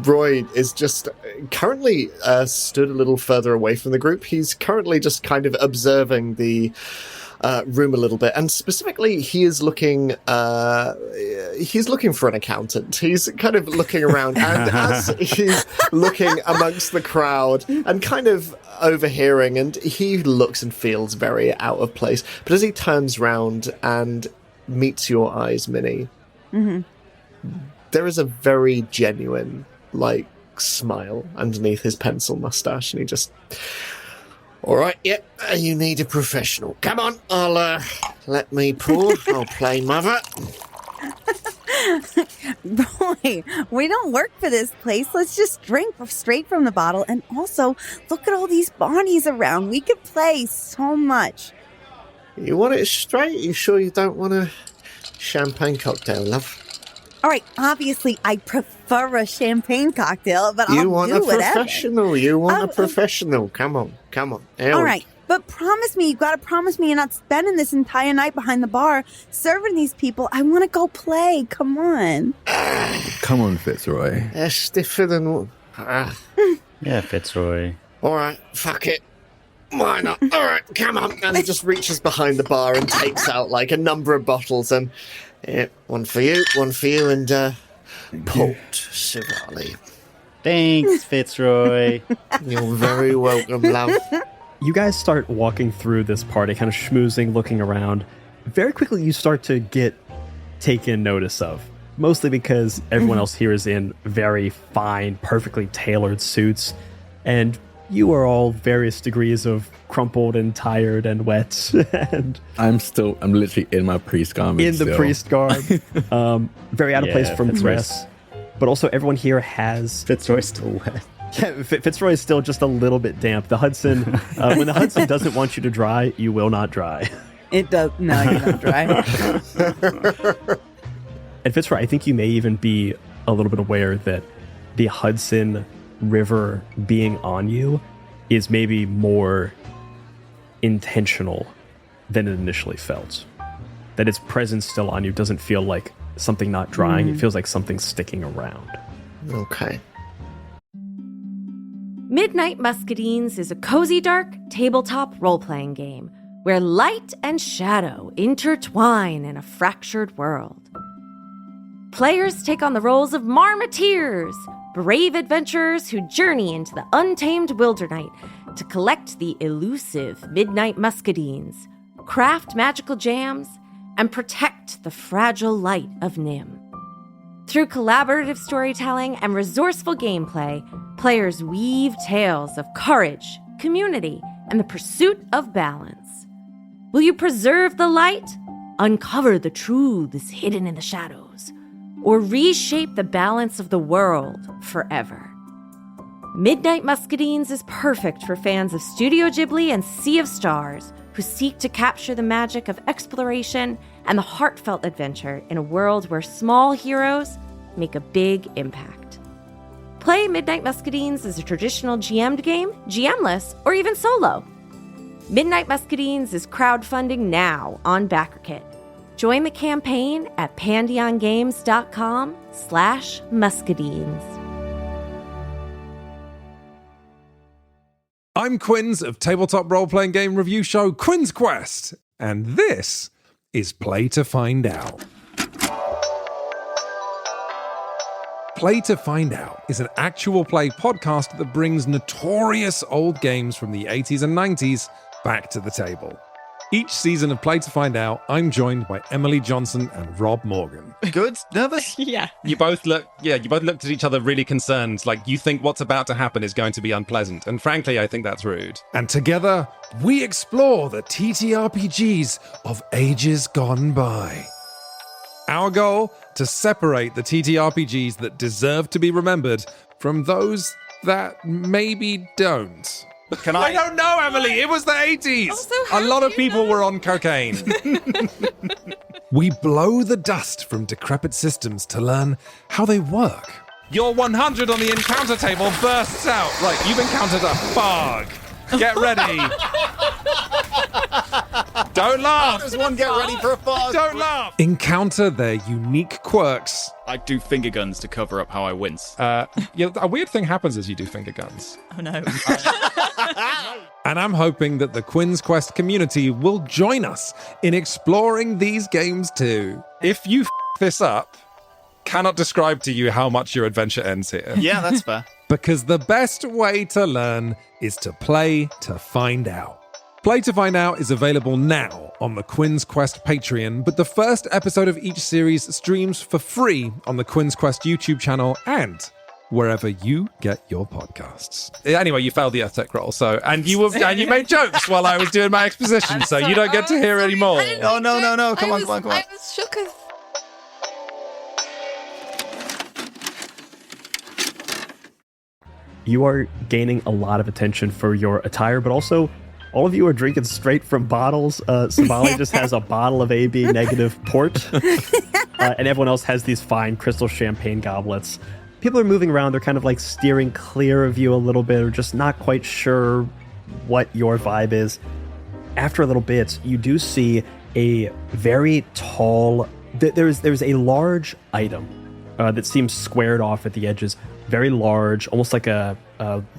Roy is just currently stood a little further away from the group. He's currently just kind of observing the room a little bit, and specifically he is looking for an accountant. He's kind of looking around, and as he's looking amongst the crowd and kind of overhearing, and he looks and feels very out of place, but as he turns round and meets your eyes, Minnie, there is a very genuine smile underneath his pencil mustache, and he just, all right, yeah, you need a professional. Come on, I'll let me pour. I'll play mother. Roy, we don't work for this place. Let's just drink straight from the bottle. And also, look at all these bodies around. We could play so much. You want it straight? You sure you don't want a champagne cocktail, love? All right, obviously, I prefer a champagne cocktail, but I'll do whatever. You want a professional. You want a professional. Come on. All right, but promise me, you've got to promise me you're not spending this entire night behind the bar serving these people. I want to go play. Come on. Come on, Fitzroy. They're stiffer than... Yeah, Fitzroy. All right, fuck it. Why not? All right, come on. And he just reaches behind the bar and takes out a number of bottles, and one for you, and Port Sivali. Thanks, Fitzroy. You're very welcome, love. You guys start walking through this party, kind of schmoozing, looking around. Very quickly, you start to get taken notice of, mostly because everyone else here is in very fine, perfectly tailored suits, and you are all various degrees of crumpled and tired and wet. And I'm literally in my priest garment. In the priest garb. Very out of place from dress. But also everyone here has... Fitzroy's still wet. Yeah, Fitzroy is still just a little bit damp. The Hudson, when the Hudson doesn't want you to dry, you will not dry. It does. No, you're not dry. And Fitzroy, I think you may even be a little bit aware that the Hudson River being on you is maybe more intentional than it initially felt. That its presence still on you doesn't feel like something not drying. It feels like something sticking around. Okay. Midnight Muscadines is a cozy, dark tabletop role-playing game where light and shadow intertwine in a fractured world. Players take on the roles of marmoteers, brave adventurers who journey into the untamed wilderness to collect the elusive Midnight Muscadines, craft magical jams, and protect the fragile light of Nim. Through collaborative storytelling and resourceful gameplay, players weave tales of courage, community, and the pursuit of balance. Will you preserve the light, uncover the truths hidden in the shadows, or reshape the balance of the world forever? Midnight Muscadines is perfect for fans of Studio Ghibli and Sea of Stars who seek to capture the magic of exploration and the heartfelt adventure in a world where small heroes make a big impact. Play Midnight Muscadines as a traditional GM'd game, GM-less, or even solo. Midnight Muscadines is crowdfunding now on BackerKit. Join the campaign at pandiongames.com/muscadines. I'm Quinns of tabletop role-playing game review show Quinn's Quest, and this is Play to Find Out. Play to Find Out is an actual play podcast that brings notorious old games from the 80s and 90s back to the table. Each season of Play to Find Out, I'm joined by Emily Johnson and Rob Morgan. Good? Nervous? Yeah. You both looked at each other really concerned, like you think what's about to happen is going to be unpleasant. And frankly, I think that's rude. And together, we explore the TTRPGs of ages gone by. Our goal? To separate the TTRPGs that deserve to be remembered from those that maybe don't. Can I don't know, Emily. It was the 80s. Also, A lot of people were on cocaine. We blow the dust from decrepit systems to learn how they work. Your 100 on the encounter table bursts out. Right, you've encountered a fog. Get ready. Don't laugh. There's one get ready for a fog. Don't laugh. Encounter their unique quirks. I do finger guns to cover up how I wince. Yeah, a weird thing happens as you do finger guns. Oh no. And I'm hoping that the Quinn's Quest community will join us in exploring these games too. If you this up, cannot describe to you how much your adventure ends here. Yeah, that's fair. Because the best way to learn is to play to find out. Play to Find Out is available now on the Quinn's Quest Patreon, but the first episode of each series streams for free on the Quinn's Quest YouTube channel and wherever you get your podcasts. Anyway, you failed the Earth Tech roll, and you made jokes while I was doing my exposition, so you don't get to hear any more. Oh, no. Come on. I was shook as... You are gaining a lot of attention for your attire, but also all of you are drinking straight from bottles. Savali just has a bottle of AB negative port, and everyone else has these fine crystal champagne goblets. People are moving around. They're kind of like steering clear of you a little bit, or just not quite sure what your vibe is. After a little bit, you do see a very tall... There's a large item that seems squared off at the edges. Very large, almost like a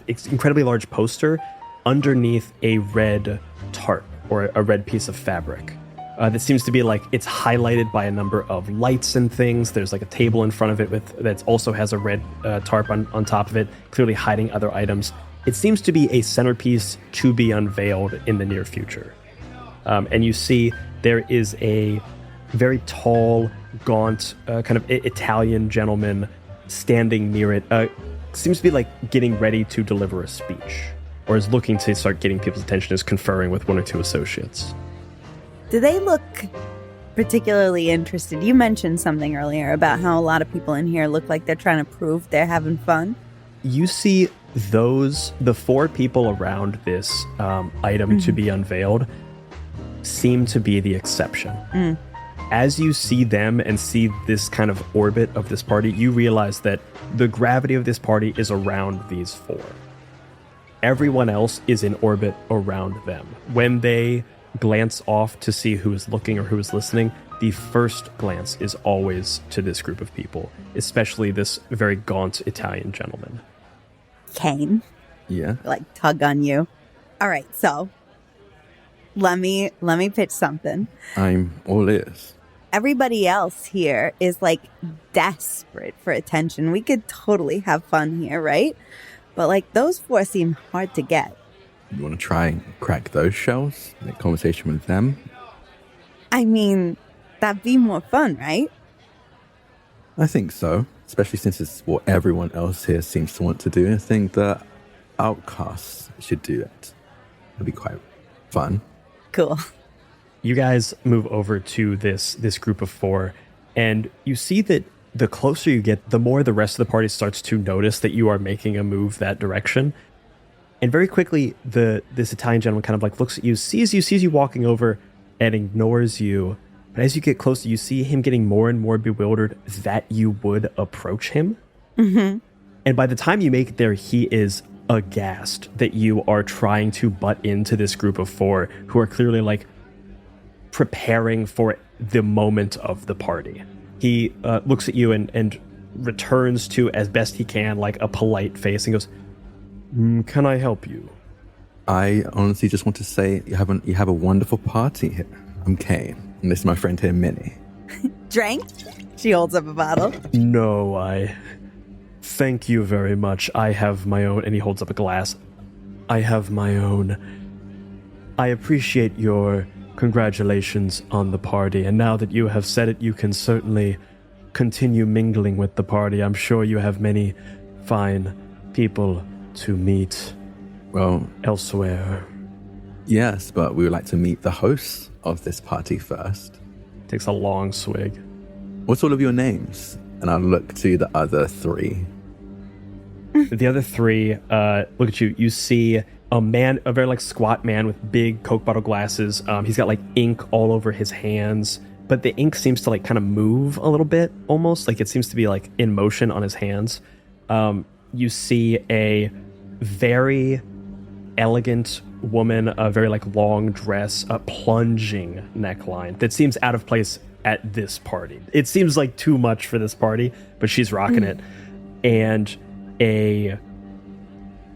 incredibly large poster underneath a red tarp or a red piece of fabric that seems to be like it's highlighted by a number of lights and things. There's like a table in front of it that also has a red tarp on top of it, clearly hiding other items. It seems to be a centerpiece to be unveiled in the near future. And you see there is a very tall, gaunt, kind of Italian gentleman standing near it. Seems to be like getting ready to deliver a speech, or is looking to start getting people's attention, is conferring with one or two associates. Do they look particularly interested? You mentioned something earlier about how a lot of people in here look like they're trying to prove they're having fun. You see the four people around this item to be unveiled seem to be the exception. As you see them and see this kind of orbit of this party, you realize that the gravity of this party is around these four. Everyone else is in orbit around them. When they glance off to see who is looking or who is listening, the first glance is always to this group of people, especially this very gaunt Italian gentleman. Kane. Yeah. Like tug on you. All right, so let me pitch something. I'm all ears. Everybody else here is like desperate for attention. We could totally have fun here, right? But like those four seem hard to get. You want to try and crack those shells? Make conversation with them? I mean, that'd be more fun, right? I think so. Especially since it's what everyone else here seems to want to do. I think the outcasts should do it. It'd be quite fun. Cool. You guys move over to this group of four, and you see that the closer you get, the more the rest of the party starts to notice that you are making a move that direction. And very quickly, this Italian gentleman kind of like looks at you, sees you walking over, and ignores you. But as you get closer, you see him getting more and more bewildered that you would approach him. Mm-hmm. And by the time you make it there, he is aghast that you are trying to butt into this group of four who are clearly like preparing for the moment of the party. He looks at you and returns to, as best he can, like a polite face and goes, "Can I help you?" I honestly just want to say you have a wonderful party here. I'm Kane, and this is my friend here, Minnie. Drink? She holds up a bottle. No, thank you very much. I have my own, and he holds up a glass. I have my own. I appreciate your congratulations on the party, and now that you have said it, you can certainly continue mingling with the party. I'm sure you have many fine people to meet elsewhere. Yes, but we would like to meet the hosts of this party first. Takes a long swig. What's all of your names? And I'll look to the other three. The other three look at you. You see a man, a very like squat man with big Coke bottle glasses. He's got like ink all over his hands, but the ink seems to like kind of move a little bit, almost like it seems to be like in motion on his hands. You see a very elegant woman, a very like long dress, a plunging neckline that seems out of place at this party. It seems like too much for this party, but she's rocking it. And a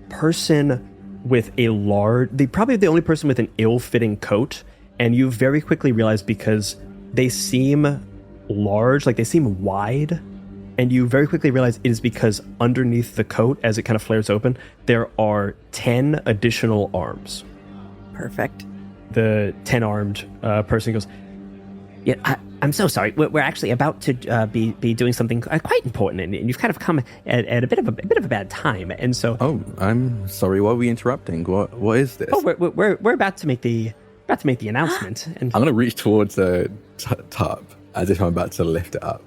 person with a probably the only person with an ill-fitting coat, and you very quickly realize because they seem large, like they seem wide, and you very quickly realize it is because underneath the coat, as it kind of flares open, there are 10 additional arms. Perfect. The 10-armed person goes, Yeah, I'm so sorry. We're actually about to be doing something quite important, and you've kind of come at a bit of a bad time. And so, I'm sorry. Why are we interrupting? What is this? We're about to make the announcement. And I'm gonna reach towards the top as if I'm about to lift it up.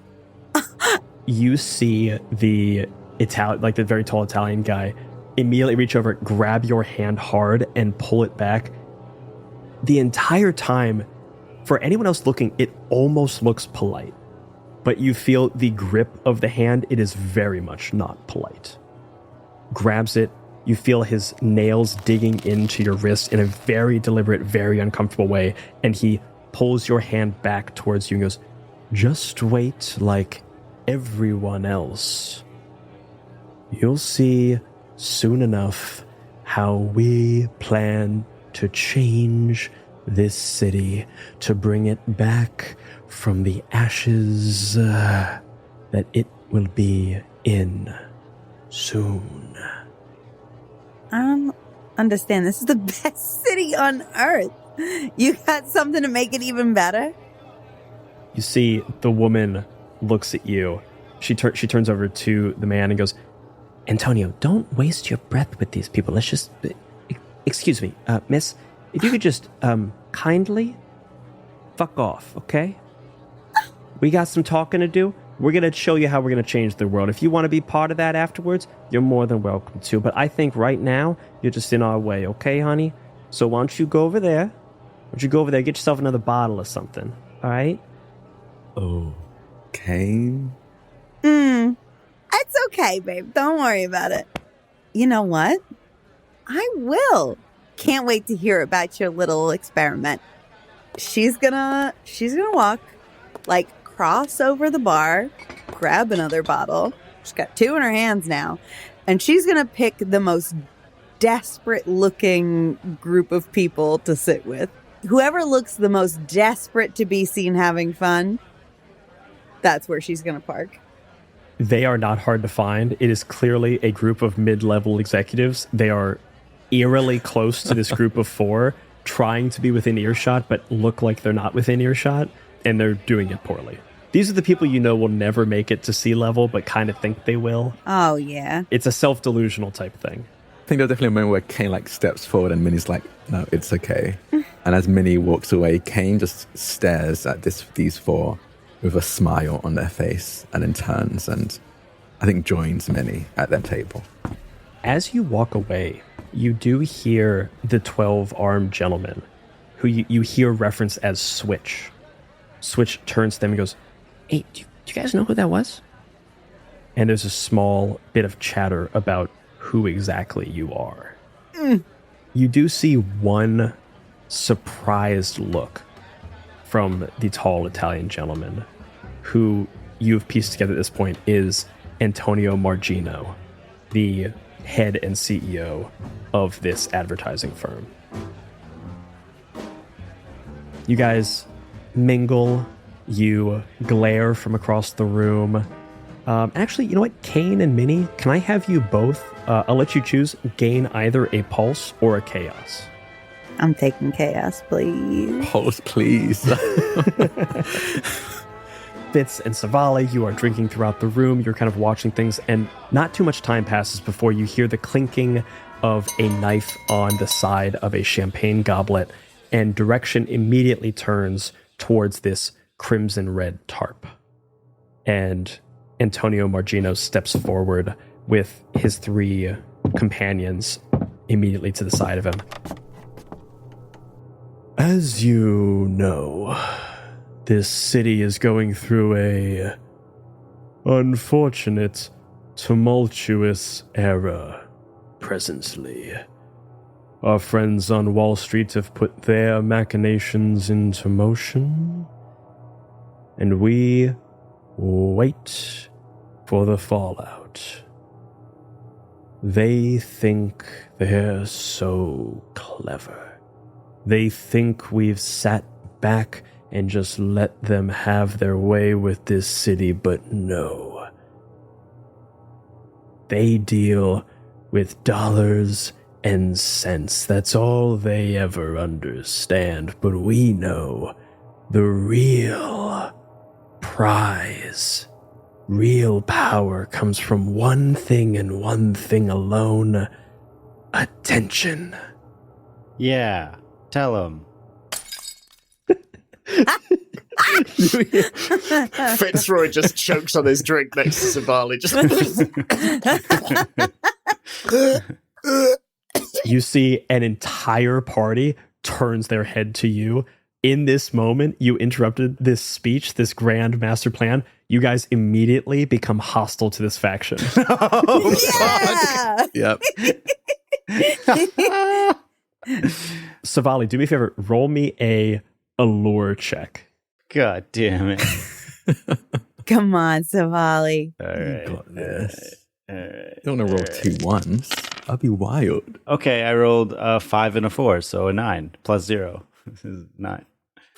You see the Italian, like the very tall Italian guy, immediately reach over, grab your hand hard, and pull it back. The entire time, for anyone else looking, it almost looks polite, but you feel the grip of the hand. It is very much not polite. Grabs it. You feel his nails digging into your wrist in a very deliberate, very uncomfortable way, and he pulls your hand back towards you and goes, "Just wait like everyone else. You'll see soon enough how we plan to change this city, to bring it back from the ashes that it will be in soon." I don't understand. This is the best city on earth. You got something to make it even better? You see the woman looks at you. She turns over to the man and goes, Antonio, don't waste your breath with these people. Let's just... excuse me, miss, if you could just kindly fuck off, okay? We got some talking to do. We're going to show you how we're going to change the world. If you want to be part of that afterwards, you're more than welcome to. But I think right now, you're just in our way, okay, honey? So why don't you go over there? Get yourself another bottle or something, all right? Okay. It's okay, babe. Don't worry about it. You know what? I will. Can't wait to hear about your little experiment. She's gonna walk, like, cross over the bar, grab another bottle. She's got 2 in her hands now. And she's gonna pick the most desperate looking group of people to sit with. Whoever looks the most desperate to be seen having fun, that's where she's gonna park. They are not hard to find. It is clearly a group of mid-level executives. They are eerily close to this group of 4, trying to be within earshot, but look like they're not within earshot, and they're doing it poorly. These are the people you know will never make it to sea level, but kind of think they will. Oh, yeah. It's a self-delusional type thing. I think there's definitely a moment where Kane like steps forward and Minnie's like, "No, it's okay." And as Minnie walks away, Kane just stares at these 4 with a smile on their face, and then turns and I think joins Minnie at their table. As you walk away, you do hear the 12-armed gentleman, who you hear referenced as Switch. Switch turns to them and goes, Hey, do you guys know who that was? And there's a small bit of chatter about who exactly you are. You do see one surprised look from the tall Italian gentleman, who you've pieced together at this point is Antonio Margino, the head and CEO of this advertising firm. You guys mingle, you glare from across the room. Actually, you know what? Kane and Minnie, can I have you both, I'll let you choose, gain either a pulse or a chaos. I'm taking chaos, please. Pulse, please. Fitz and Savali, you are drinking throughout the room. You're kind of watching things, and not too much time passes before you hear the clinking of a knife on the side of a champagne goblet, and direction immediately turns towards this crimson red tarp. And Antonio Margino steps forward, with his 3 companions immediately to the side of him. As you know, this city is going through a unfortunate, tumultuous era presently. Our friends on Wall Street have put their machinations into motion, and we wait for the fallout. They think they're so clever. They think we've sat back and just let them have their way with this city, but no. They deal with dollars and cents. That's all they ever understand. But we know the real prize, real power comes from one thing and one thing alone: attention. Yeah, tell him. Fitzroy just chokes on his drink next to Savali. You see an entire party turns their head to you. In this moment, you interrupted this speech, this grand master plan. You guys immediately become hostile to this faction. Yep. Savali, do me a favor. Roll me a allure check. God damn it. Come on, Savali. All right. You got this. All right. You don't want to roll 2 1s. That'd be wild. Okay, I rolled a 5 and a 4, so a 9 plus 0. This is 9.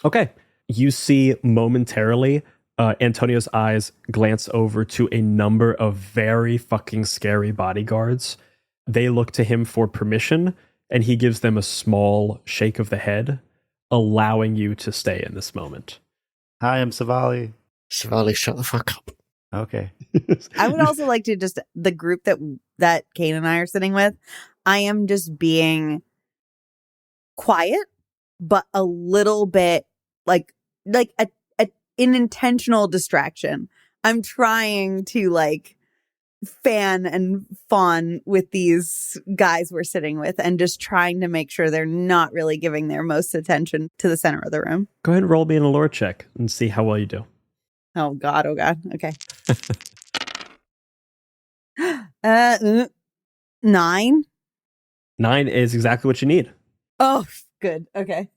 Okay. You see momentarily Antonio's eyes glance over to a number of very fucking scary bodyguards. They look to him for permission, and he gives them a small shake of the head, allowing you to stay in this moment. Hi, I'm Savali. Savali, shut the fuck up. Okay. I would also like to just, the group that Kane and I are sitting with, I am just being quiet, but a little bit like an intentional distraction. I'm trying to fan and fawn with these guys we're sitting with and just trying to make sure they're not really giving their most attention to the center of the room. Go ahead and roll me an allure check and see how well you do. Oh God. Okay. 9. 9 is exactly what you need. Oh, good. Okay.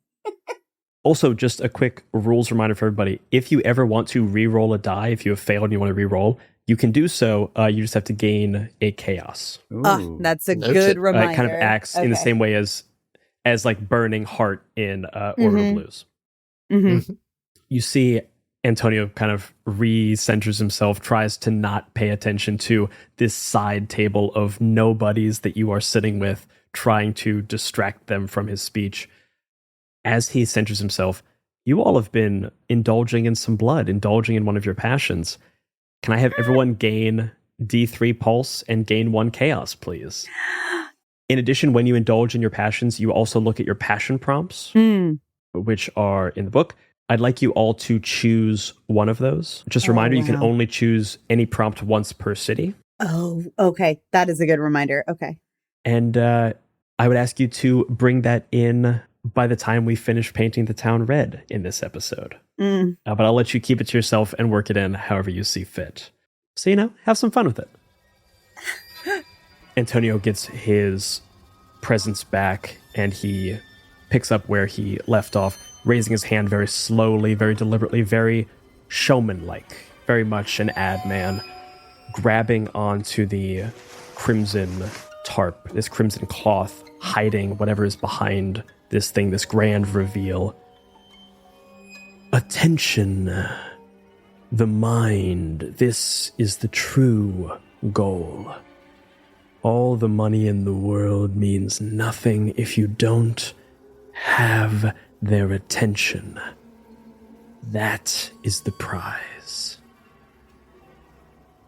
Also, just a quick rules reminder for everybody. If you ever want to re-roll a die, if you have failed and you want to re-roll, you can do so. You just have to gain a chaos. Oh, that's a good reminder. It kind of acts in the same way as like burning heart in Order of Blues. Mm-hmm. You see Antonio kind of re-centers himself, tries to not pay attention to this side table of nobodies that you are sitting with, trying to distract them from his speech. As he centers himself, you all have been indulging in some blood, indulging in one of your passions. Can I have everyone gain D3 pulse and gain 1 chaos, please? In addition, when you indulge in your passions, you also look at your passion prompts, which are in the book. I'd like you all to choose one of those. Just a reminder, you can only choose any prompt once per city. Oh, okay. That is a good reminder. Okay. And I would ask you to bring that in by the time we finish painting the town red in this episode. But I'll let you keep it to yourself and work it in however you see fit. So, have some fun with it. Antonio gets his presents back and he picks up where he left off, raising his hand very slowly, very deliberately, very showman-like, very much an ad man, grabbing onto the crimson tarp, this crimson cloth, hiding whatever is behind this thing, this grand reveal. Attention, the mind, this is the true goal. All the money in the world means nothing if you don't have their attention. That is the prize.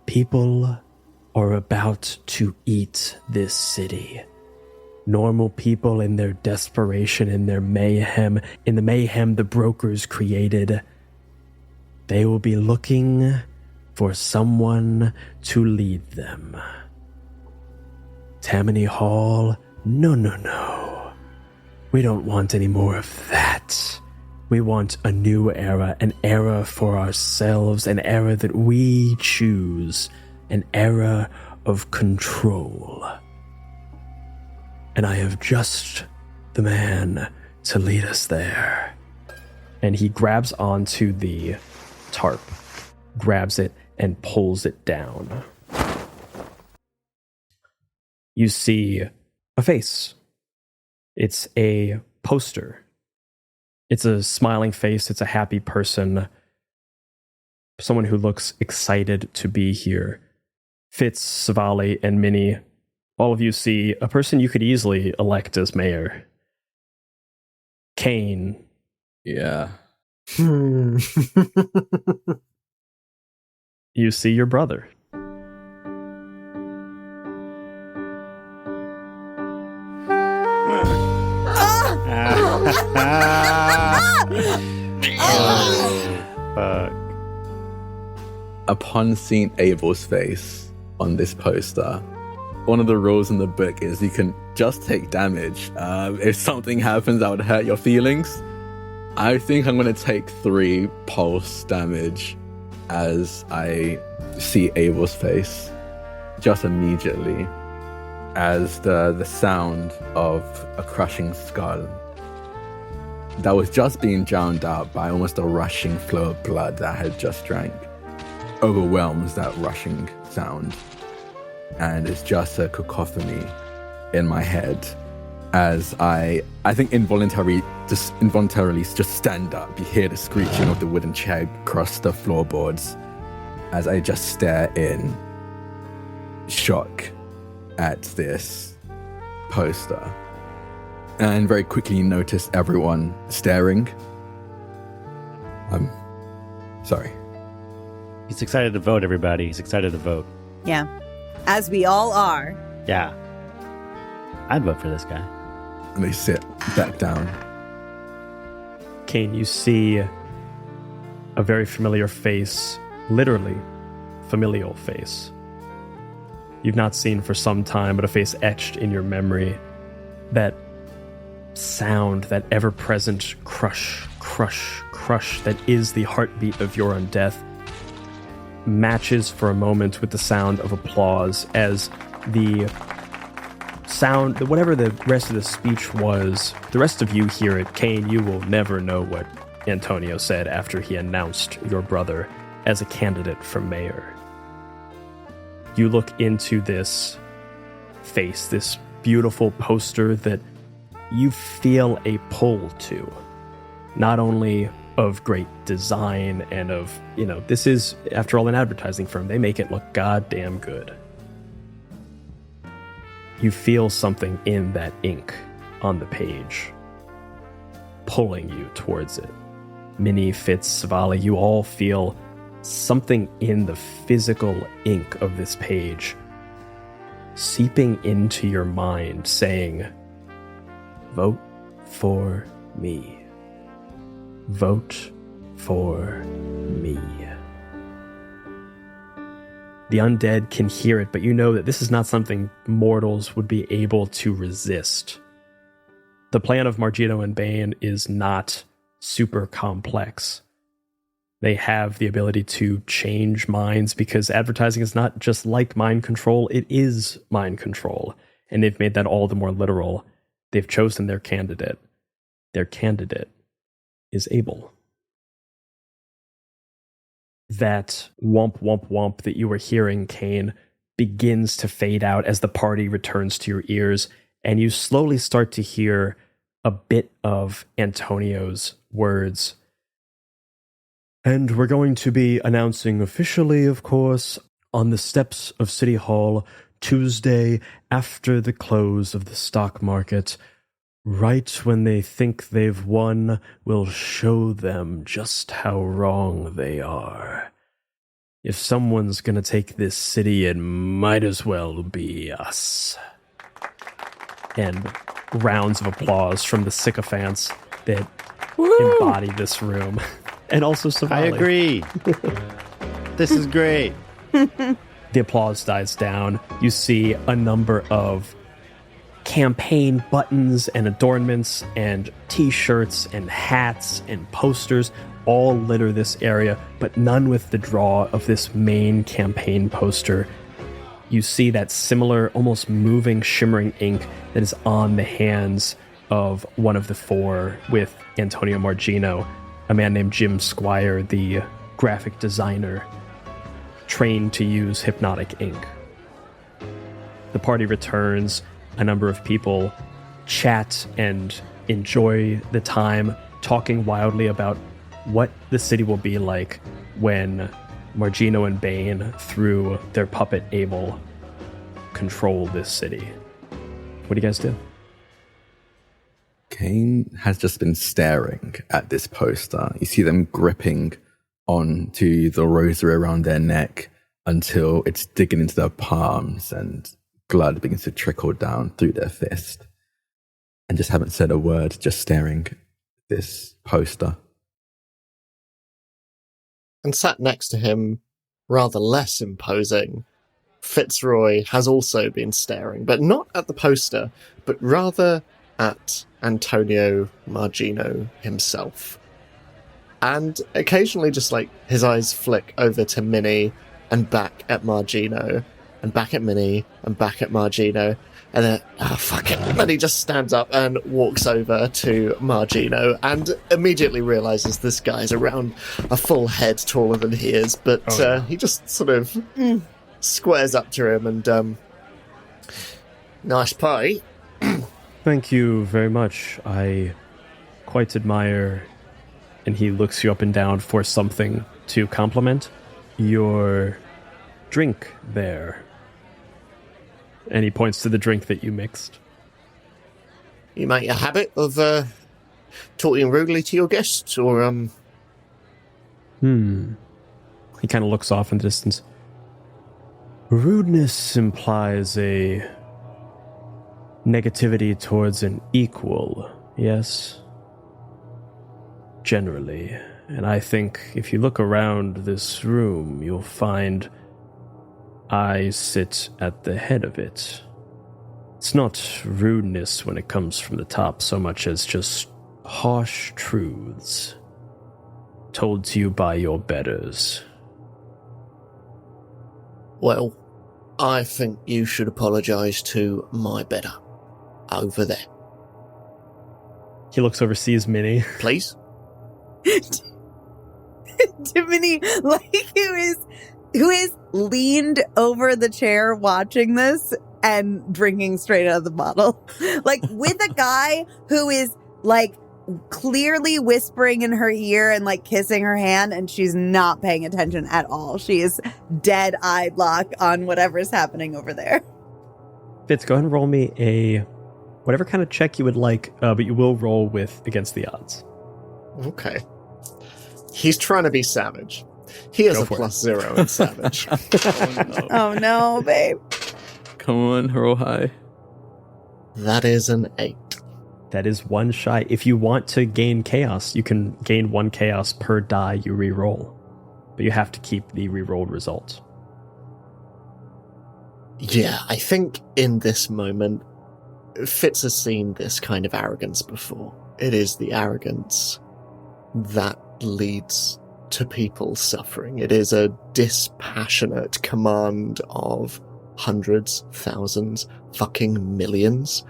People are about to eat this city. Normal people in their desperation, in their mayhem, in the mayhem the brokers created, they will be looking for someone to lead them. Tammany Hall? No. We don't want any more of that. We want a new era, an era for ourselves, an era that we choose, an era of control. And I have just the man to lead us there. And he grabs onto the tarp, grabs it, and pulls it down. You see a face. It's a poster. It's a smiling face. It's a happy person. Someone who looks excited to be here. Fitz, Savali, and Minnie, all of you see a person you could easily elect as mayor. Kane. Yeah. You see your brother. Fuck. Upon seeing Abel's face on this poster, one of the rules in the book is you can just take damage. If something happens that would hurt your feelings, I think I'm going to take 3 pulse damage as I see Abel's face just immediately, as the sound of a crushing skull that was just being drowned out by almost a rushing flow of blood that I had just drank overwhelms that rushing sound. And it's just a cacophony in my head as I think involuntarily just stand up. You hear the screeching of the wooden chair across the floorboards as I just stare in shock at this poster. And very quickly notice everyone staring. I'm sorry. He's excited to vote, everybody. He's excited to vote. Yeah. As we all are. Yeah. I'd vote for this guy. And they sit back down. Kane, you see a very familiar face, literally familial face. You've not seen for some time, but a face etched in your memory. That sound, that ever-present crush, crush, crush that is the heartbeat of your own death matches for a moment with the sound of applause as the sound, whatever the rest of the speech was, the rest of you hear it. Kane, you will never know what Antonio said after he announced your brother as a candidate for mayor. You look into this face, this beautiful poster that you feel a pull to, not only of great design and of, this is, after all, an advertising firm. They make it look goddamn good. You feel something in that ink on the page, pulling you towards it. Minnie, Fitz, Savali, you all feel something in the physical ink of this page seeping into your mind, saying, vote for me. Vote for me. The undead can hear it, but you know that this is not something mortals would be able to resist. The plan of Margito and Bane is not super complex. They have the ability to change minds because advertising is not just like mind control, it is mind control. And they've made that all the more literal. They've chosen their candidate. Their candidate is Abel. That womp womp womp that you were hearing, Kane, begins to fade out as the party returns to your ears, and you slowly start to hear a bit of Antonio's words. And we're going to be announcing officially, of course, on the steps of City Hall, Tuesday after the close of the stock market. Right when they think they've won, we'll show them just how wrong they are. If someone's gonna take this city, it might as well be us. And rounds of applause from the sycophants that embody this room. And also Savali. I agree. This is great. The applause dies down. You see a number of campaign buttons and adornments and t-shirts and hats and posters all litter this area, but none with the draw of this main campaign poster. You see that similar, almost moving, shimmering ink that is on the hands of one of the four with Antonio Margino, a man named Jim Squire, the graphic designer, trained to use hypnotic ink. The party returns. A number of people chat and enjoy the time, talking wildly about what the city will be like when Margino and Bane, through their puppet Abel, control this city. What do you guys do? Kane has just been staring at this poster. You see them gripping onto the rosary around their neck until it's digging into their palms and blood begins to trickle down through their fist. And just haven't said a word, just staring at this poster. And sat next to him, rather less imposing, Fitzroy has also been staring, but not at the poster, but rather at Antonio Margino himself. And occasionally just like his eyes flick over to Minnie and back at Margino, and back at Minnie and back at Margino, and then, fuck it. And he just stands up and walks over to Margino and immediately realizes this guy's around a full head taller than he is, but he just sort of squares up to him and, nice pie. Thank you very much. I quite admire, and he looks you up and down for something to compliment, your drink there. And he points to the drink that you mixed. You make a habit of talking rudely to your guests, or He kind of looks off in the distance. Rudeness implies a negativity towards an equal, yes? Generally. And I think if you look around this room, you'll find I sit at the head of it. It's not rudeness when it comes from the top so much as just harsh truths told to you by your betters. Well, I think you should apologise to my better over there. He looks over, sees Minnie. Please? To Minnie, like, who is leaned over the chair watching this and drinking straight out of the bottle. Like, with a guy who is, like, clearly whispering in her ear and, like, kissing her hand, and she's not paying attention at all. She is dead-eyed lock on whatever's happening over there. Fitz, go ahead and roll me a whatever kind of check you would like, but you will roll with against the odds. Okay. He's trying to be savage. He has a +0 in savage. Oh no, babe. Come on, roll high. That is an 8. That is one shy. If you want to gain chaos, you can gain 1 chaos per die you re-roll. But you have to keep the re-rolled result. Yeah, I think in this moment, Fitz has seen this kind of arrogance before. It is the arrogance that leads to people suffering. It is a dispassionate command of hundreds, thousands, fucking millions.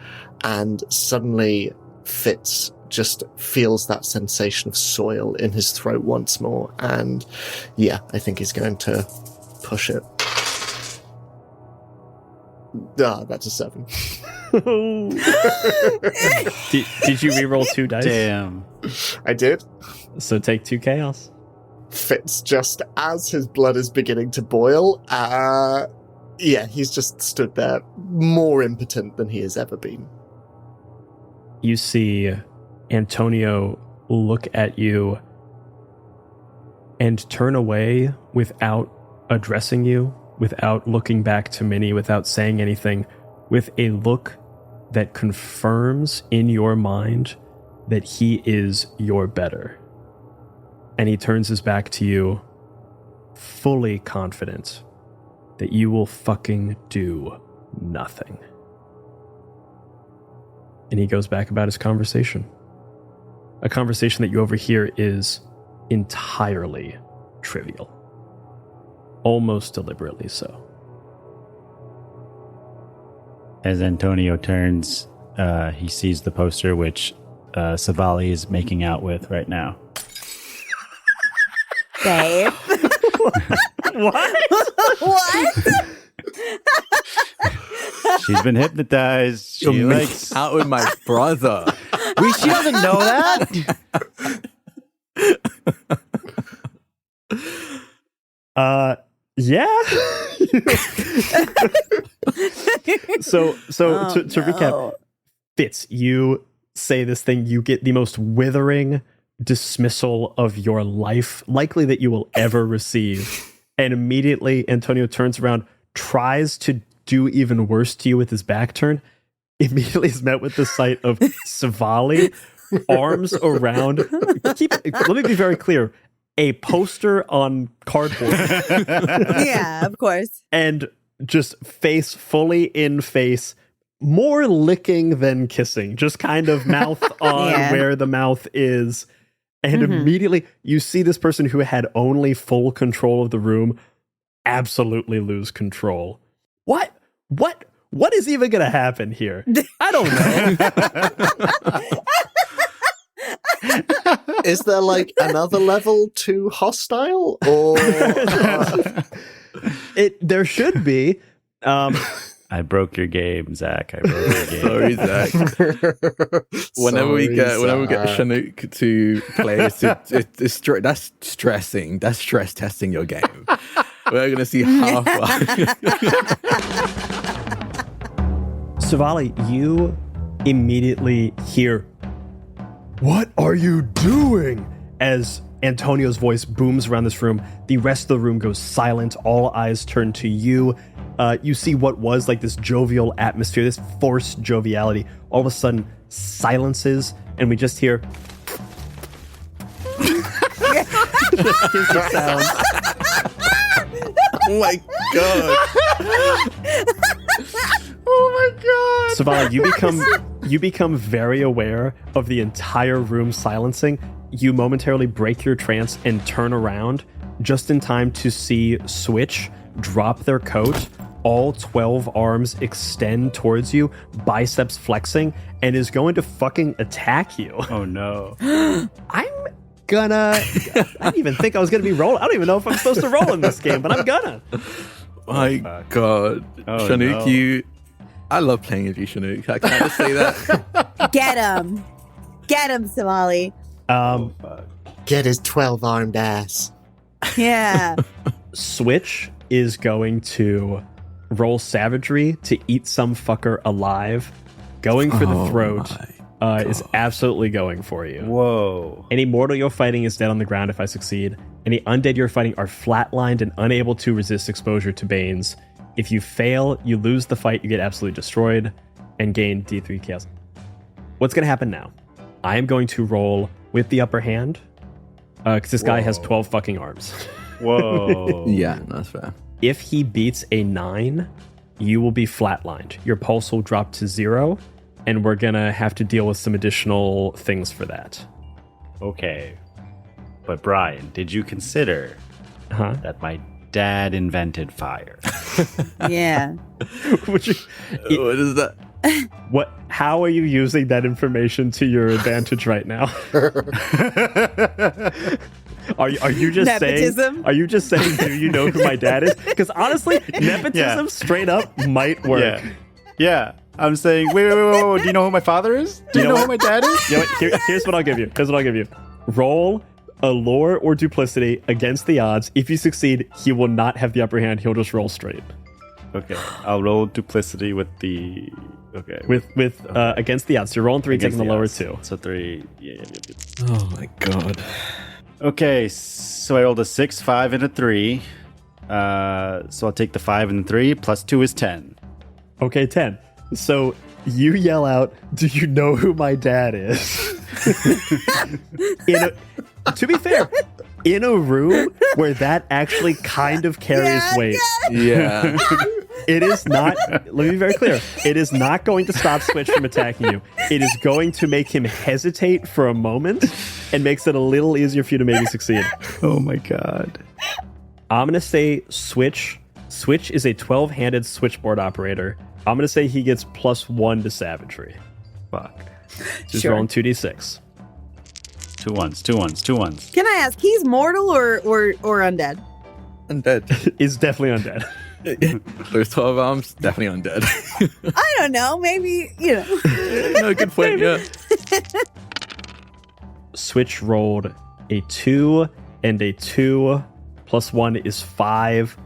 And suddenly Fitz just feels that sensation of soil in his throat once more. And yeah, I think he's going to push it. That's a 7. Did you re-roll 2 dice? Damn. I did. So take 2 chaos. Fitz, just as his blood is beginning to boil, he's just stood there more impotent than he has ever been. You see Antonio look at you and turn away without addressing you, without looking back to Minnie, without saying anything, with a look that confirms in your mind that he is your better. And he turns his back to you, fully confident that you will fucking do nothing. and he goes back about his conversation. A conversation that you overhear is entirely trivial. Almost deliberately so. As Antonio turns, he sees the poster which Savali is making out with right now. Babe. What? What? She's been hypnotized. She You're likes... out with my brother. She doesn't know that. Yeah. So to recap, Fitz, you say this thing, you get the most withering dismissal of your life, likely that you will ever receive. And immediately Antonio turns around, tries to do even worse to you with his back turned, immediately is met with the sight of Savali, arms around. Let me be very clear. A poster on cardboard. Yeah, of course. And just face fully in face, more licking than kissing, just kind of mouth on where the mouth is. And immediately you see this person who had only full control of the room absolutely lose control. What is even going to happen here? I don't know. Is there like another level to hostile, or There should be. I broke your game, Zach. I broke your game. Sorry, Zach. Whenever we get Chinook to play, that's stressing. That's stress testing your game. We're gonna see how far. Savali, you immediately hear, "What are you doing?" As Antonio's voice booms around this room. The rest of the room goes silent. All eyes turn to you. You see what was like this jovial atmosphere, this forced joviality, all of a sudden silences, and we just hear sound. Oh my god! Oh my god! Savali, you become very aware of the entire room silencing. You momentarily break your trance and turn around just in time to see Switch drop their coat. All 12 arms extend towards you, biceps flexing, and is going to fucking attack you. Oh no. I didn't even think I was gonna be rolling. I don't even know if I'm supposed to roll in this game, but I'm gonna. My god. Oh, Chinook, no. I love playing with you, Chinook. I can't just say that. Get him, Savali. get his 12-armed ass? Yeah. Switch is going to roll savagery to eat some fucker alive. Going for the throat is absolutely going for you. Whoa. Any mortal you're fighting is dead on the ground if I succeed. Any undead you're fighting are flatlined and unable to resist exposure to Banes. If you fail, you lose the fight, you get absolutely destroyed, and gain D3 chaos. What's going to happen now? I am going to roll with the upper hand, because this guy has 12 fucking arms. Whoa. Yeah, that's fair. If he beats a 9, you will be flatlined. Your pulse will drop to 0, and we're going to have to deal with some additional things for that. Okay. But Brian, did you consider that my dad invented fire? Yeah. What is that? How are you using that information to your advantage right now? Are you just Nepotism? saying? Are you just saying? Do you know who my dad is? Because honestly, nepotism straight up might work. Yeah. I'm saying, wait. Do you know who my father is? Do you know who my dad is? You know what? Here's what I'll give you. Roll a lore or duplicity against the odds. If you succeed, he will not have the upper hand. He'll just roll straight. Okay. I'll roll duplicity with the. Okay. With against the odds. So you're rolling 3, taking the lower 2. So 3. Yeah. Oh my god. Okay, so I rolled a 6, 5, and a 3. So I'll take the 5 and the 3, plus 2 is 10. Okay, 10. So you yell out, "Do you know who my dad is?" To be fair, in a room where that actually kind of carries weight. Yeah. It is not, let me be very clear, it is not going to stop Switch from attacking you. It is going to make him hesitate for a moment and makes it a little easier for you to maybe succeed. Oh my god. I'm going to say Switch. Switch is a 12-handed switchboard operator. I'm going to say he gets +1 to savagery. Fuck. Just rolling 2d6. 2 ones, 2 ones, 2 ones. Can I ask, he's mortal or undead? Undead. Is definitely undead. Those 12 arms, definitely undead. I don't know. Maybe, you know. No, good point, yeah. Switch rolled a 2 and a 2 +1 is 5.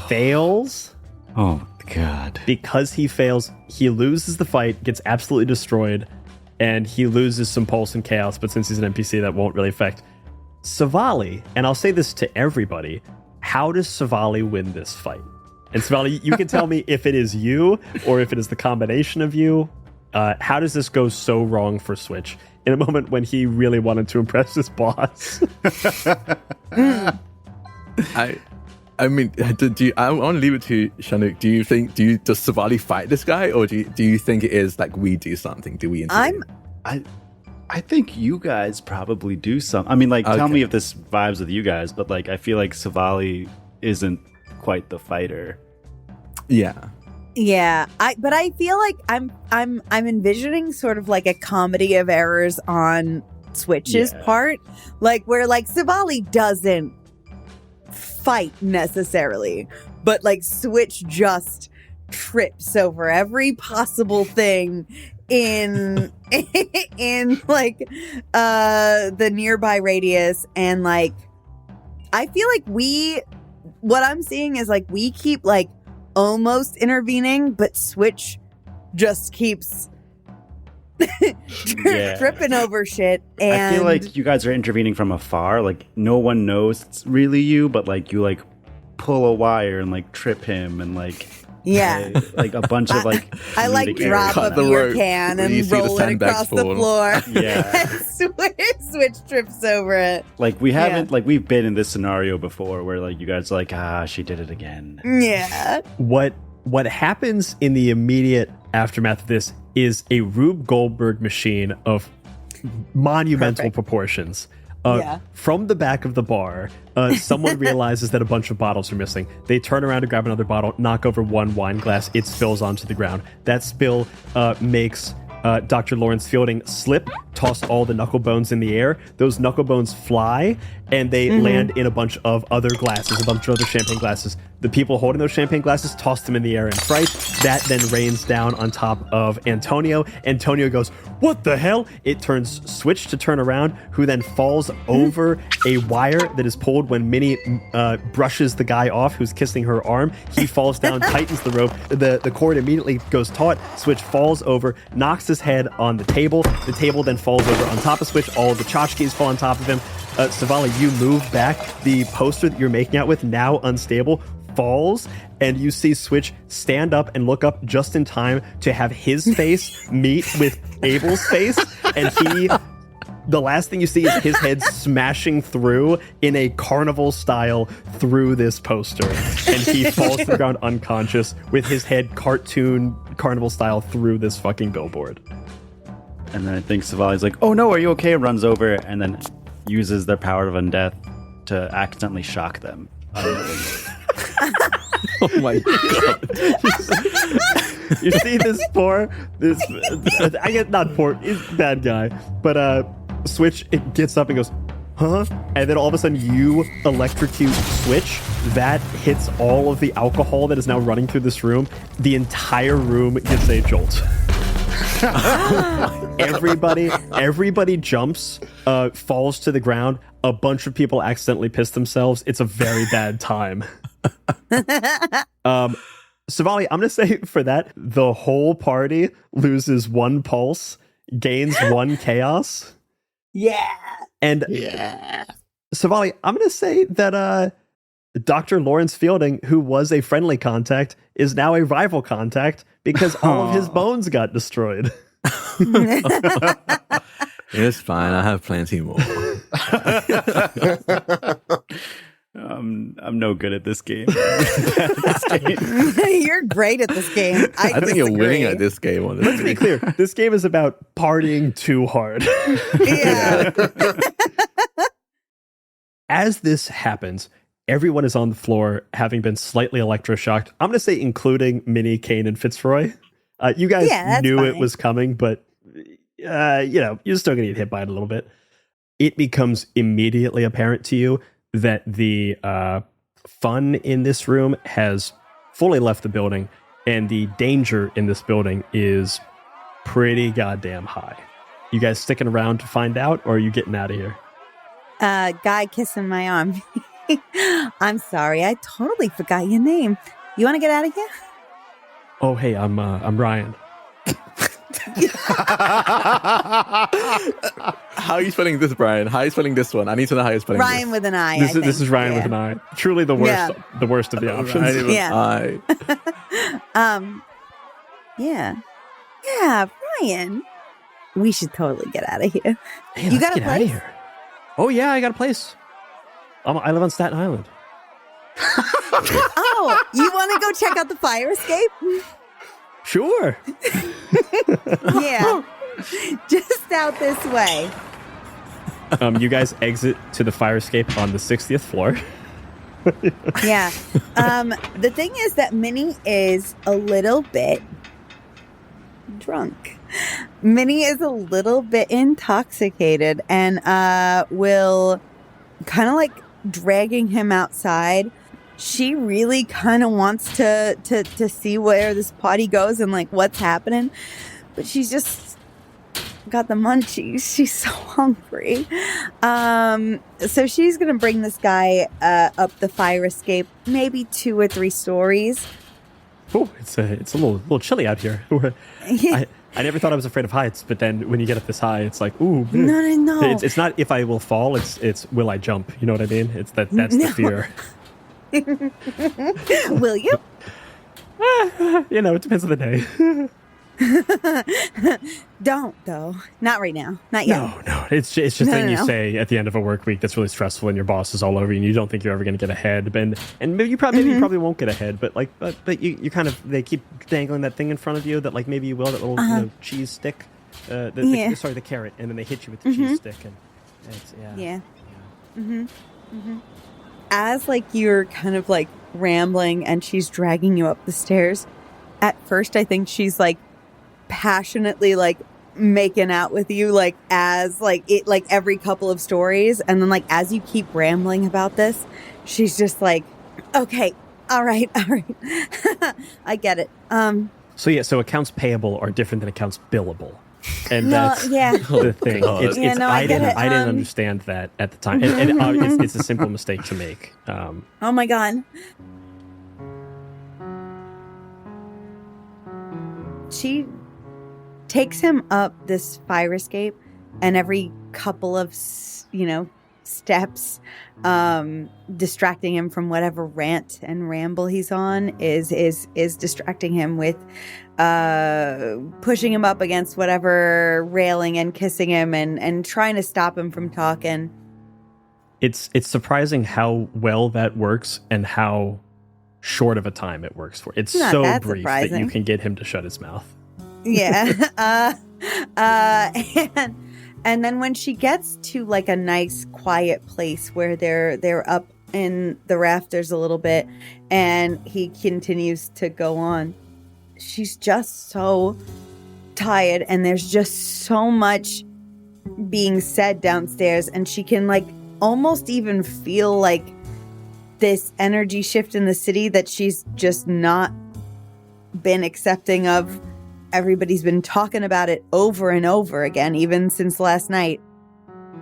Fails. Oh, God. Because he fails, he loses the fight, gets absolutely destroyed, and he loses some pulse and chaos, but since he's an NPC, that won't really affect Savali. And I'll say this to everybody. How does Savali win this fight? And Savali, you can tell me if it is you or if it is the combination of you. How does this go so wrong for Switch in a moment when he really wanted to impress his boss? I mean, I want to leave it to Shanuk. Does Savali fight this guy, or do you think it is like we do something? Do we intervene? I think you guys probably do something. I mean, like, tell me if this vibes with you guys, but like, I feel like Savali isn't quite the fighter. Yeah. Yeah, but I feel like I'm envisioning sort of like a comedy of errors on Switch's part, like where like Savali doesn't fight necessarily, but like Switch just trips over every possible thing in like the nearby radius, and like I feel like what I'm seeing is like we keep like almost intervening, but Switch just keeps tripping over shit. And I feel like you guys are intervening from afar. Like no one knows it's really you, but like you like pull a wire and like trip him and like like a bunch of like I like drop a beer can and roll it across the floor. Yeah. Switch trips over it. Like we haven't like we've been in this scenario before where like you guys are like, she did it again. Yeah. What happens in the immediate aftermath of this is a Rube Goldberg machine of monumental proportions. From the back of the bar, someone realizes that a bunch of bottles are missing. They turn around to grab another bottle, knock over one wine glass. It spills onto the ground. That spill makes Dr. Lawrence Fielding slip, toss all the knuckle bones in the air. Those knuckle bones fly, and they land in a bunch of other glasses, a bunch of other champagne glasses. The people holding those champagne glasses toss them in the air in fright. That then rains down on top of Antonio. Antonio goes, "What the hell?" It turns Switch to turn around, who then falls over a wire that is pulled when Minnie brushes the guy off who's kissing her arm. He falls down, tightens the rope. The cord immediately goes taut. Switch falls over, knocks his head on the table. The table then falls over on top of Switch. All of the tchotchkes fall on top of him. Savali, you move back. The poster that you're making out with, now unstable, falls, and you see Switch stand up and look up just in time to have his face meet with Abel's face, and the last thing you see is his head smashing through in a carnival style through this poster, and he falls to the ground unconscious with his head cartoon carnival style through this fucking billboard. And then I think Savali's like, "Oh no, are you okay?" and runs over and then uses their power of undeath to accidentally shock them. Oh my god. You see this he's bad guy, but Switch, it gets up and goes, "Huh?" And then all of a sudden you electrocute Switch. That hits all of the alcohol that is now running through this room. The entire room gets a jolt. Everybody jumps, falls to the ground. A bunch of people accidentally piss themselves. It's a very bad time. Savali, I'm going to say for that, the whole party loses 1 pulse, gains 1 chaos. Yeah. And Savali, I'm going to say that Dr. Lawrence Fielding, who was a friendly contact, is now a rival contact because all of his bones got destroyed. It's fine. I have plenty more. I'm no good at this game. You're great at this game. I think you're winning disagree. at this game. Honestly. Let's be clear. This game is about partying too hard. Yeah. As this happens, everyone is on the floor, having been slightly electroshocked. I'm going to say including Minnie, Kane, and Fitzroy. You guys knew it was coming, but, you're still going to get hit by it a little bit. It becomes immediately apparent to you that the fun in this room has fully left the building, and the danger in this building is pretty goddamn high. You guys sticking around to find out, or are you getting out of here? Guy kissing my arm. I'm sorry, I totally forgot your name. You want to get out of here? Oh, hey, I'm Ryan. How are you spelling this, Brian? How are you spelling this one? I need to know how you're spelling Ryan this. with an I. This is Ryan with an I. Truly the worst. Yeah. The worst of the options. Ryan with Yeah. I. Yeah, Ryan. We should totally get out of here. Hey, You let's got a get out of place? here. Oh yeah, I got a place. I live on Staten Island. Oh, you want to go check out the fire escape? Sure. Yeah. Just out this way. You guys exit to the fire escape on the 60th floor. Yeah. The thing is that Minnie is a little bit drunk. Minnie is a little bit intoxicated and will kind of like dragging him outside. She really kind of wants to see where this party goes and like what's happening, but she's just got the munchies. She's so hungry. So she's gonna bring this guy up the fire escape, maybe 2 or 3 stories. Oh, it's a little chilly out here. I never thought I was afraid of heights, but then when you get up this high, it's like, ooh. No. It's not if I will fall. It's will I jump? You know what I mean? It's that's the fear. Will you? It depends on the day. Don't though. Not right now. Not yet. No. It's just No, thing no, you no. say at the end of a work week that's really stressful, and your boss is all over you, and you don't think you're ever going to get ahead. And maybe you probably won't get ahead, but you kind of they keep dangling that thing in front of you that like maybe you will, that little cheese stick, the carrot, and then they hit you with the cheese stick, and it's Yeah. As like you're kind of like rambling and she's dragging you up the stairs, at first I think she's like passionately like making out with you, like as like it like every couple of stories, and then like as you keep rambling about this, she's just okay, all right. I get it. So accounts payable are different than accounts billable. And No, that's yeah. the thing. I get it. I didn't understand that at the time. And it's a simple mistake to make. Oh my God. She takes him up this fire escape, and every couple of, steps, distracting him from whatever rant and ramble he's on is distracting him with pushing him up against whatever railing and kissing him and trying to stop him from talking. It's surprising how well that works and how short of a time it works for. It's Not so that brief surprising. that you can get him to shut his mouth. Yeah. And then when she gets to like a nice quiet place where they're up in the rafters a little bit and he continues to go on, she's just so tired and there's just so much being said downstairs, and she can like almost even feel like this energy shift in the city that she's just not been accepting of. Everybody's been talking about it over and over again, even since last night.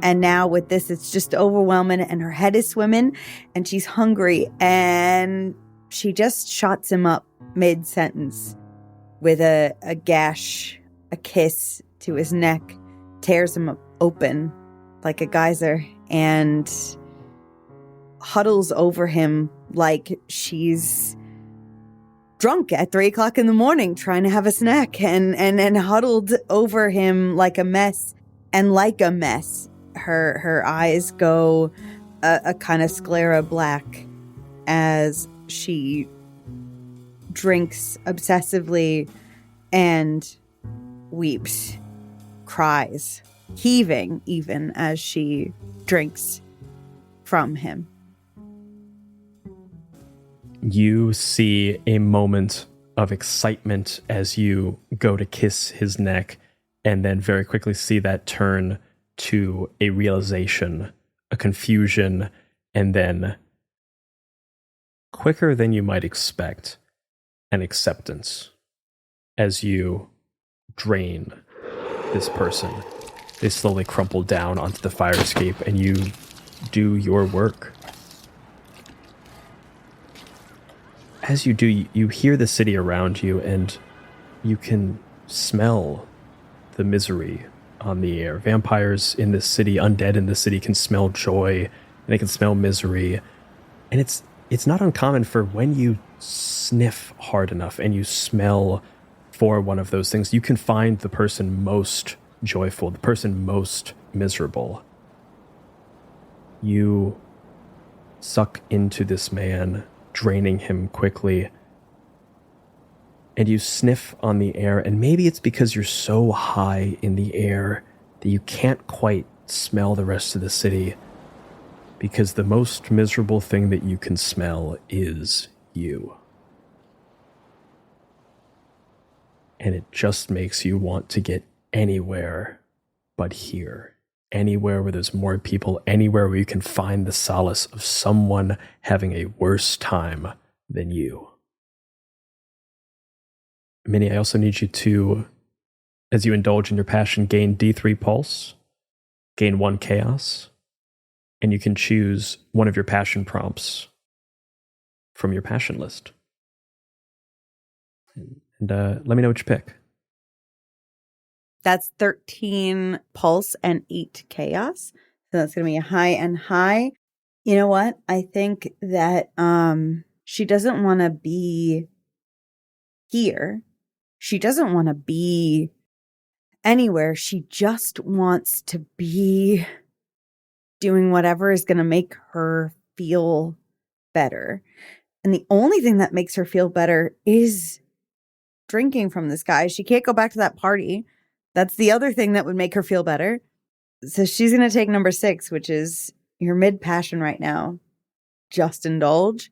And now with this, it's just overwhelming, and her head is swimming and she's hungry, and she just shots him up mid-sentence with a gash, a kiss to his neck, tears him open like a geyser, and huddles over him like she's drunk at 3:00 in the morning trying to have a snack, and huddled over him like a mess. And like a mess, her eyes go a kind of sclera black, as she drinks obsessively and weeps, cries, heaving even as she drinks from him. You see a moment of excitement as you go to kiss his neck, and then very quickly see that turn to a realization, a confusion, and then, quicker than you might expect, an acceptance as you drain this person. They slowly crumple down onto the fire escape, and you do your work. As you do, you hear the city around you, and you can smell the misery on the air. Vampires in this city, undead in this city, can smell joy, and they can smell misery. And it's not uncommon for when you sniff hard enough and you smell for one of those things, you can find the person most joyful, the person most miserable. You suck into this man, draining him quickly, and you sniff on the air, and maybe it's because you're so high in the air that you can't quite smell the rest of the city, because the most miserable thing that you can smell is you. And it just makes you want to get anywhere but here. Anywhere where there's more people, anywhere where you can find the solace of someone having a worse time than you. Minnie, I also need you to, as you indulge in your passion, gain D3 pulse, gain 1 chaos, and you can choose one of your passion prompts from your passion list. And let me know what you pick. That's 13 pulse and 8 chaos. So that's going to be a high and high. You know what? I think that she doesn't want to be here. She doesn't want to be anywhere. She just wants to be doing whatever is going to make her feel better. And the only thing that makes her feel better is drinking from this guy. She can't go back to that party. That's the other thing that would make her feel better. So she's going to take number 6, which is your mid-passion right now. Just indulge.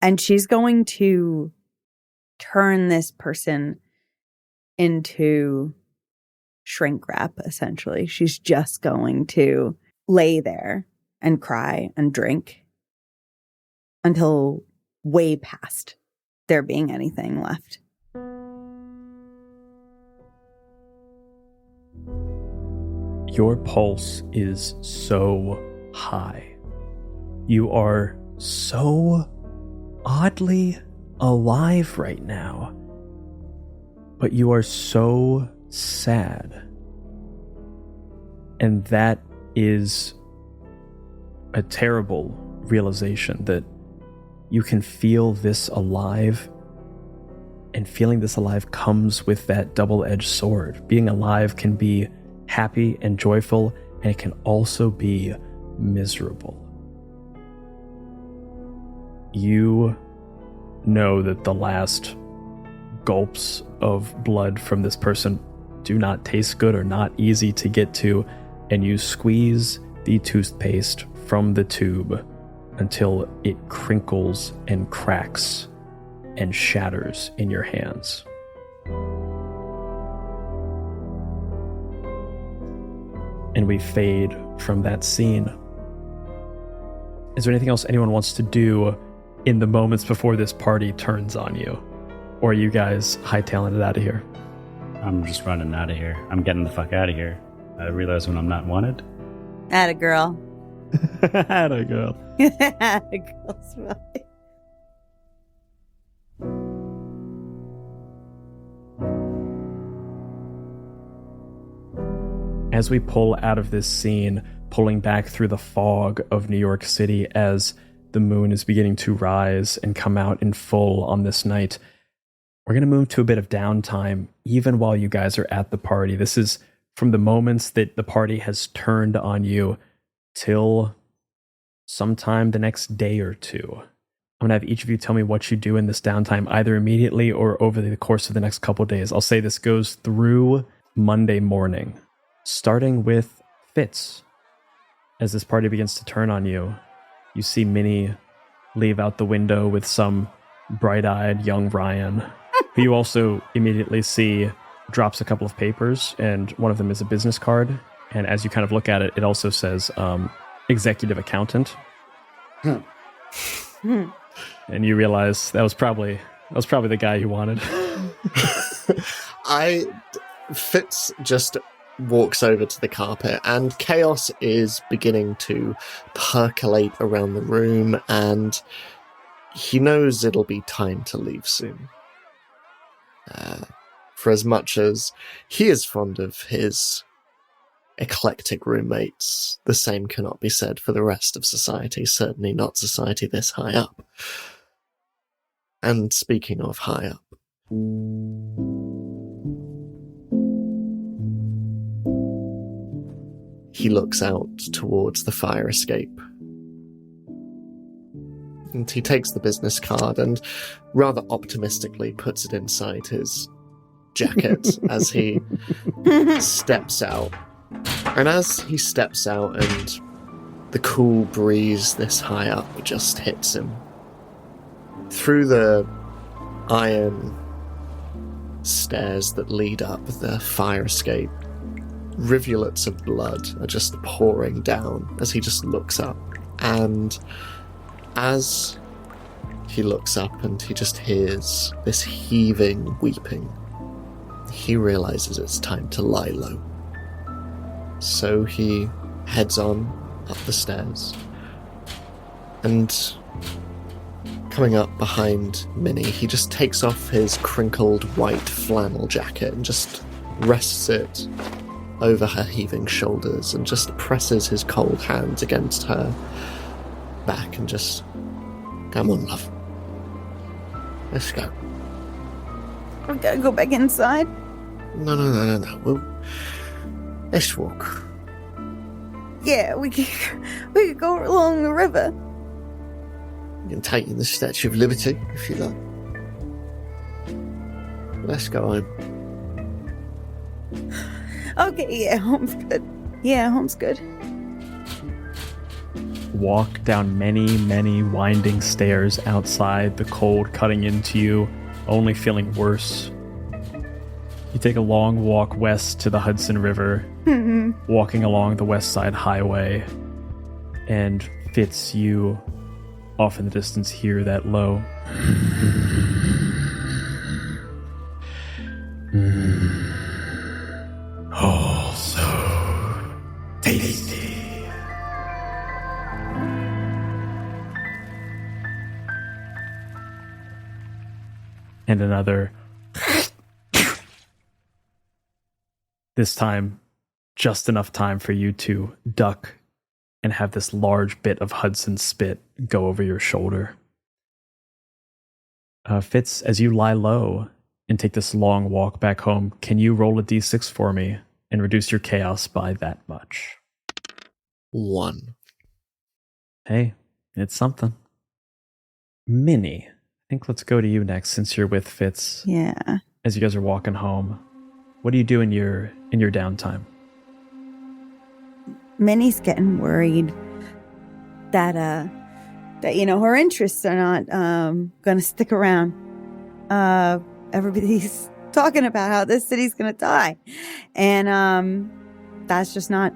And she's going to turn this person into shrink wrap, essentially. She's just going to lay there and cry and drink until way past there being anything left. Your pulse is so high. You are so oddly alive right now. But you are so sad. And that is a terrible realization, that you can feel this alive, and feeling this alive comes with that double-edged sword. Being alive can be happy and joyful, and it can also be miserable. You know that the last gulps of blood from this person do not taste good or not easy to get to, and you squeeze the toothpaste from the tube until it crinkles and cracks and shatters in your hands. And we fade from that scene. Is there anything else anyone wants to do in the moments before this party turns on you? Or are you guys hightailing it out of here? I'm just running out of here. I'm getting the fuck out of here. I realize when I'm not wanted. Atta girl. Atta girl. Atta girl, Smelly. As we pull out of this scene, pulling back through the fog of New York City as the moon is beginning to rise and come out in full on this night, we're going to move to a bit of downtime even while you guys are at the party. This is from the moments that the party has turned on you till sometime the next day or two. I'm going to have each of you tell me what you do in this downtime, either immediately or over the course of the next couple of days. I'll say this goes through Monday morning, starting with Fitz. As this party begins to turn on you, you see Minnie leave out the window with some bright-eyed young Ryan, who you also immediately see drops a couple of papers, and one of them is a business card. And as you kind of look at it, it also says executive accountant. And you realize that was probably the guy you wanted. Fitz just walks over to the carpet, and chaos is beginning to percolate around the room, and he knows it'll be time to leave soon. For as much as he is fond of his eclectic roommates, the same cannot be said for the rest of society, certainly not society this high up. And speaking of high up, he looks out towards the fire escape. And he takes the business card and rather optimistically puts it inside his jacket as he steps out. And as he steps out and the cool breeze this high up just hits him, through the iron stairs that lead up the fire escape, rivulets of blood are just pouring down as he just looks up. And as he looks up and he just hears this heaving weeping, he realizes it's time to lie low. So he heads on up the stairs, and coming up behind Minnie, he just takes off his crinkled white flannel jacket and just rests it over her heaving shoulders and just presses his cold hands against her back and just, come on, love. Let's go. We gotta go back inside. No. Let's walk. Yeah, we could go along the river. You can take in the Statue of Liberty if you like. Let's go home. Okay, yeah, home's good. Yeah, home's good. Walk down many, many winding stairs outside, the cold cutting into you, only feeling worse. You take a long walk west to the Hudson River, walking along the West Side Highway, and Fitz, you off in the distance hear that low Oh, so tasty. and another. This time, just enough time for you to duck and have this large bit of Hudson spit go over your shoulder. Fitz, as you lie low and take this long walk back home, can you roll a d6 for me and reduce your chaos by that much? 1. Hey, it's something. Minnie, I think let's go to you next since you're with Fitz. Yeah. As you guys are walking home, what do you do in your downtime? Minnie's getting worried that her interests are not going to stick around. Everybody's talking about how this city's going to die, and that's just not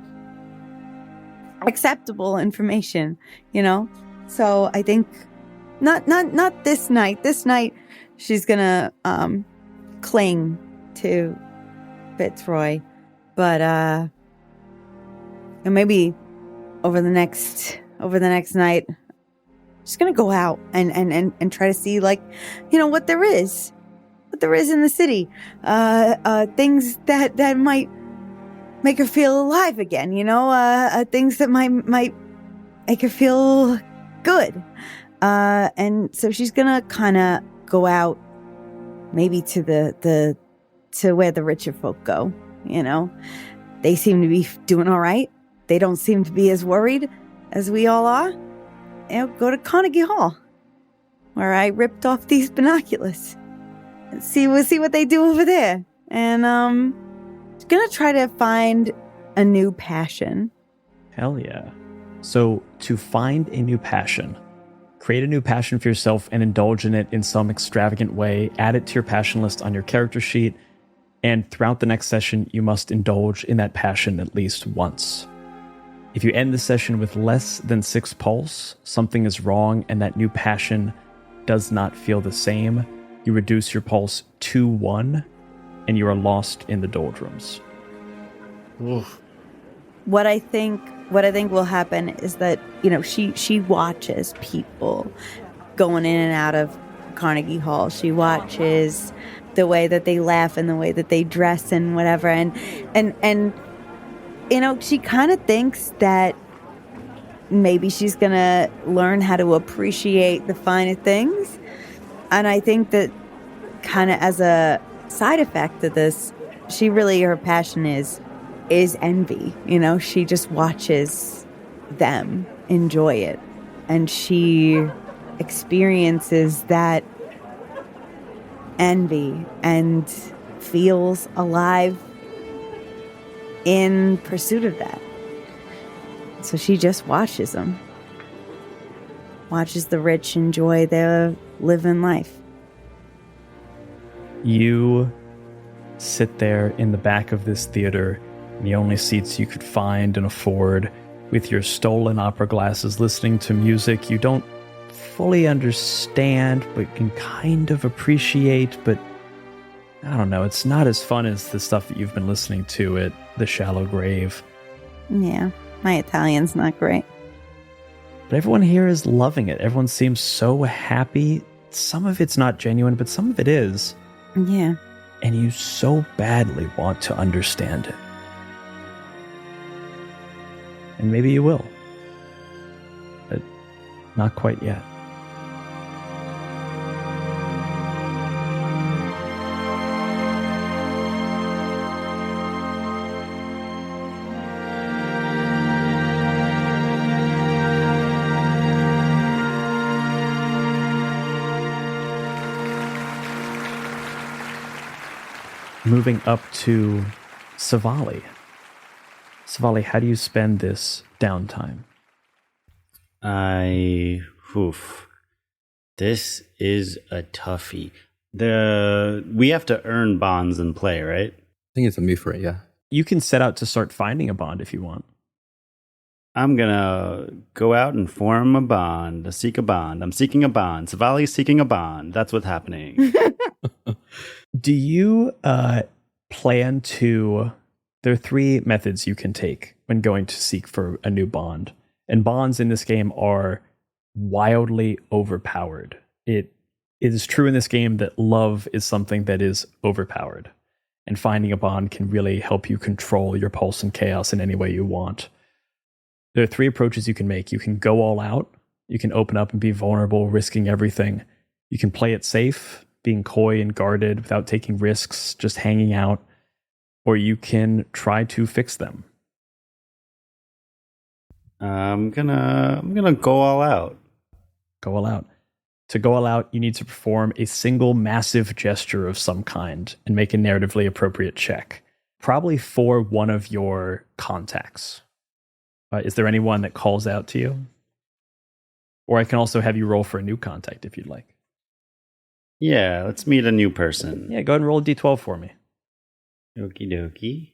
acceptable information, So I think not this night. This night she's going to cling to Fitzroy, but and maybe over the next night, just gonna go out and try to see what there is in the city, things that might make her feel alive again, things that might make her feel good, and so she's gonna kind of go out, maybe to where the richer folk go. They seem to be doing all right. They don't seem to be as worried as we all are. Go to Carnegie Hall. where I ripped off these binoculars. We'll see what they do over there. And gonna try to find a new passion. Hell yeah. So to find a new passion, create a new passion for yourself and indulge in it in some extravagant way. Add it to your passion list on your character sheet. And throughout the next session, you must indulge in that passion at least once. If you end the session with less than 6 pulse, something is wrong and that new passion does not feel the same. You reduce your pulse to 1 and you are lost in the doldrums. Oof. What I think will happen is that, she watches people going in and out of Carnegie Hall. She watches the way that they laugh and the way that they dress and whatever. And she kind of thinks that maybe she's going to learn how to appreciate the finer things. And I think that kind of as a side effect of this, her passion is envy. She just watches them enjoy it. And she experiences that envy and feels alive in pursuit of that. So she just watches them. Watches the rich enjoy their living life. You sit there in the back of this theater, the only seats you could find and afford, with your stolen opera glasses, listening to music you don't fully understand, but can kind of appreciate, but I don't know, it's not as fun as the stuff that you've been listening to at The Shallow Grave. Yeah, my Italian's not great. But everyone here is loving it. Everyone seems so happy. Some of it's not genuine, but some of it is. Yeah. And you so badly want to understand it. And maybe you will. But not quite yet. Moving up to Savali. Savali, how do you spend this downtime? This is a toughie. We have to earn bonds and play, right? I think it's a move for it, yeah. You can set out to start finding a bond if you want. I'm gonna go out and form a bond, seek a bond. I'm seeking a bond. Savali's seeking a bond. That's what's happening. Do you plan to... There are 3 methods you can take when going to seek for a new bond. And bonds in this game are wildly overpowered. It is true in this game that love is something that is overpowered. And finding a bond can really help you control your pulse and chaos in any way you want. There are 3 approaches you can make. You can go all out. You can open up and be vulnerable, risking everything. You can play it safe, being coy and guarded without taking risks, just hanging out. Or you can try to fix them. I'm gonna go all out. Go all out. To go all out, you need to perform a single massive gesture of some kind and make a narratively appropriate check. Probably for one of your contacts. Is there anyone that calls out to you? Or I can also have you roll for a new contact if you'd like. Yeah, let's meet a new person. Yeah, go ahead and roll a d12 for me. Okie dokie.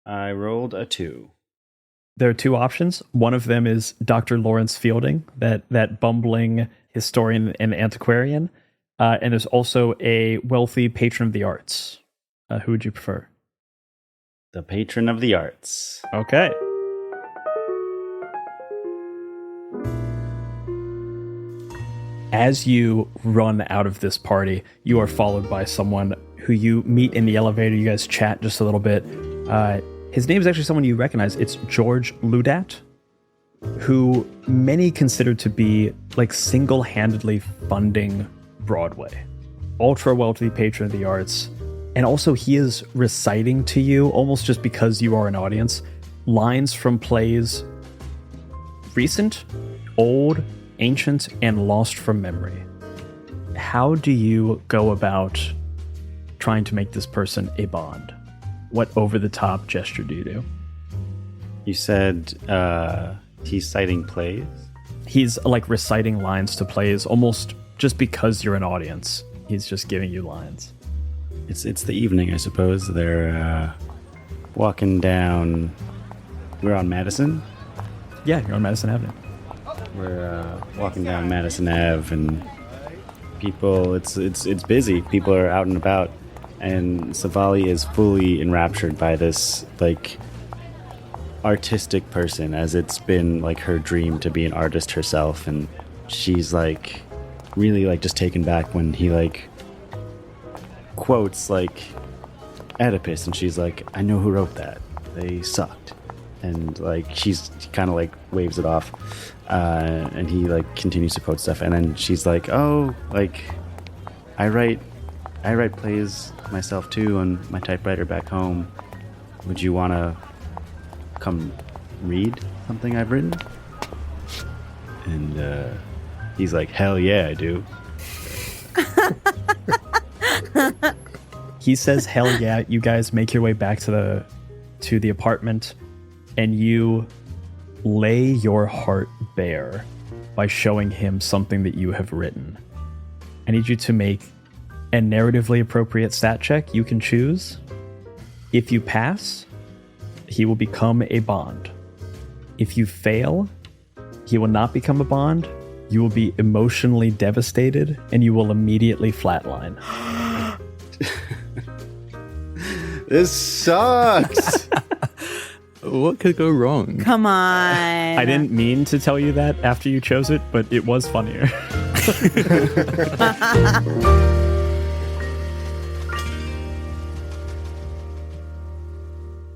I rolled a 2. There are 2 options. One of them is Dr. Lawrence Fielding, that bumbling historian and antiquarian. And there's also a wealthy patron of the arts. Who would you prefer? The patron of the arts. Okay. As you run out of this party, you are followed by someone who you meet in the elevator. You guys chat just a little bit. His name is actually someone you recognize. It's George Ludat, who many consider to be like single-handedly funding Broadway. Ultra wealthy patron of the arts. And also he is reciting to you, almost just because you are an audience, lines from plays recent, old, ancient and lost from memory. How do you go about trying to make this person a bond? What over-the-top gesture do you do? You said he's citing plays? He's like reciting lines to plays almost just because you're an audience. He's just giving you lines. It's the evening, I suppose. They're walking down... We're on Madison? Yeah, you're on Madison Avenue. We're walking down Madison Ave, and people, it's busy. People are out and about, and Savali is fully enraptured by this, like, artistic person, as it's been, like, her dream to be an artist herself, and she's, like, really, like, just taken back when he, like, quotes, like, Oedipus, and she's like, I know who wrote that. They sucked. And, like, she kind of, like, waves it off. And he, like, continues to quote stuff. And then she's like, oh, like, I write plays myself, too, on my typewriter back home. Would you want to come read something I've written? And he's like, hell yeah, I do. He says, hell yeah. You guys make your way back to the apartment, and you lay your heart bare by showing him something that you have written. I need you to make a narratively appropriate stat check. You can choose. If you pass, he will become a bond. If you fail, he will not become a bond. You will be emotionally devastated, and you will immediately flatline. This sucks. What could go wrong? Come on. I didn't mean to tell you that after you chose it, but it was funnier.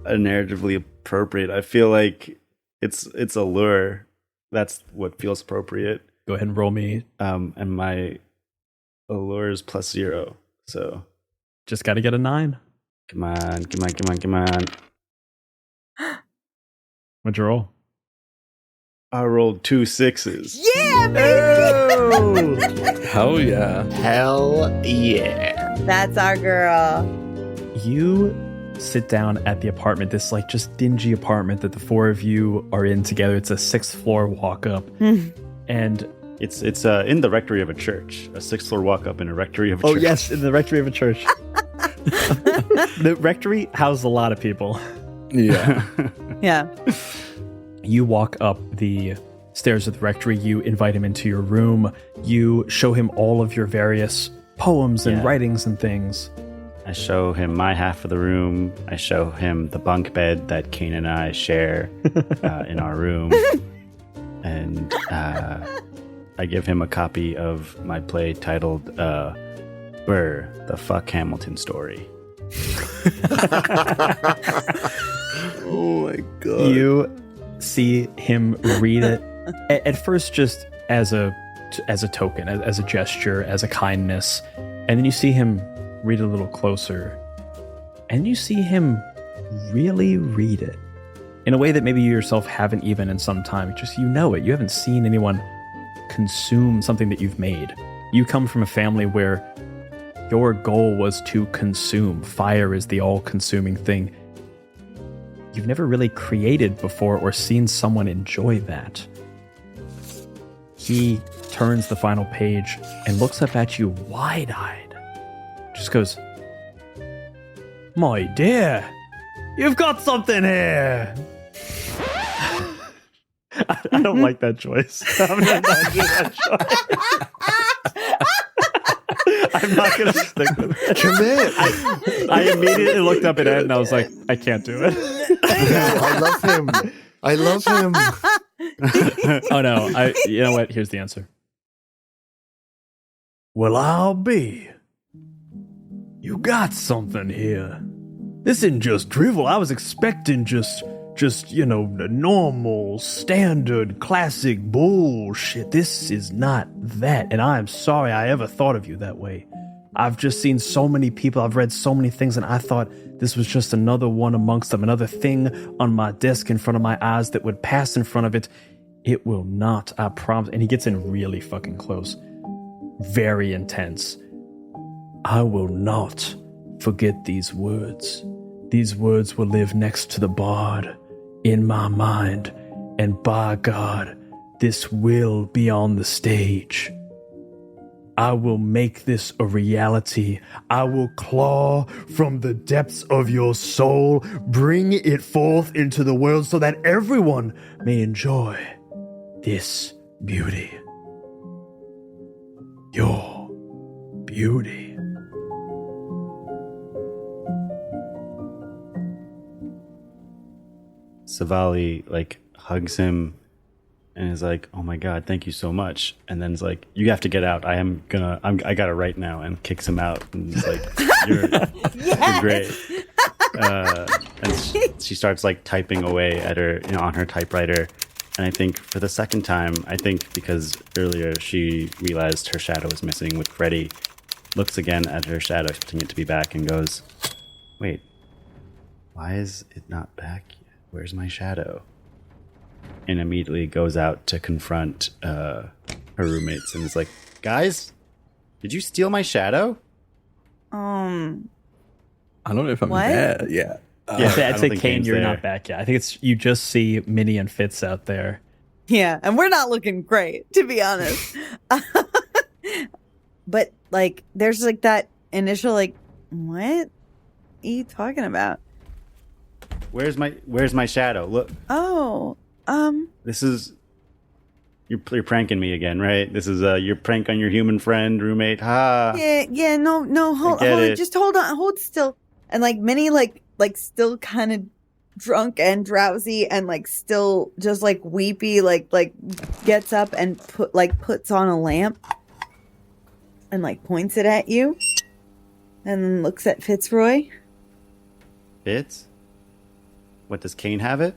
Narratively appropriate. I feel like it's a lure. That's what feels appropriate. Go ahead and roll me. And my allure is +0. So just got to get a 9. Come on. What'd you roll? I rolled 2 6s. Yeah, baby! Hell yeah. Hell yeah. That's our girl. You sit down at the apartment, this like just dingy apartment that the four of you are in together. It's a 6th floor walk up. And it's in the rectory of a church. A 6th floor walk up in a rectory of a church. Oh yes, in the rectory of a church. The rectory housed a lot of people. Yeah. Yeah. You walk up the stairs of the rectory. You invite him into your room. You show him all of your various poems and writings and things. I show him my half of the room. I show him the bunk bed that Kane and I share in our room. And I give him a copy of my play titled Burr, the Fuck Hamilton Story. Oh my god. You see him read it at first just as a token, as a gesture, as a kindness. And then you see him read a little closer. And you see him really read it in a way that maybe you yourself haven't even in some time. Just, you know it. You haven't seen anyone consume something that you've made. You come from a family where your goal was to consume. Fire is the all-consuming thing. You've never really created before or seen someone enjoy that. He turns the final page and looks up at you wide-eyed. Just goes, "My dear, you've got something here." I don't like that choice. I'm not going to do that choice. I'm not going to stick with it. Commit. I immediately looked up at Ed and I was like, I can't do it. I love him. Oh no, you know what? Here's the answer. "Well, I'll be. You got something here. This isn't just drivel. I was expecting just, the normal, standard, classic bullshit. This is not that, and I'm sorry I ever thought of you that way. I've just seen so many people, I've read so many things, and I thought this was just another one amongst them, another thing on my desk in front of my eyes that would pass in front of it It will not, I promise. And he gets in really fucking close. Very intense. I will not forget these words. These words will live next to the bard in my mind. And by God, this will be on the stage. I will make this a reality. I will claw from the depths of your soul, bring it forth into the world so that everyone may enjoy this beauty. Your beauty. Savali hugs him and is like, "Oh my God, thank you so much." And then is like, "You have to get out. I got it right now," and kicks him out. And is like, "You're great." And she starts typing away at her, on her typewriter. And I think for the second time, because earlier she realized her shadow was missing with Freddy, looks again at her shadow, expecting it to be back, and goes, "Wait, why is it not back yet? Where's my shadow?" And immediately goes out to confront her roommates and is like, "Guys, did you steal my shadow?" I don't know if I'm What? there yet. I'd say Kane, Kane's you're there. not back yet. I think it's you just see Minnie and Fitz out there. Yeah, and we're not looking great, to be honest. But there's that initial what are you talking about? Where's my shadow? Look, Oh, this is you're pranking me again, right? This is your prank on your human friend, roommate. Ha! yeah, no, hold get on, it. just hold on, hold still. And Minnie still kind of drunk and drowsy and still just weepy, gets up and puts on a lamp and points it at you and then looks at Fitzroy. Fitz? What, does Kane have it?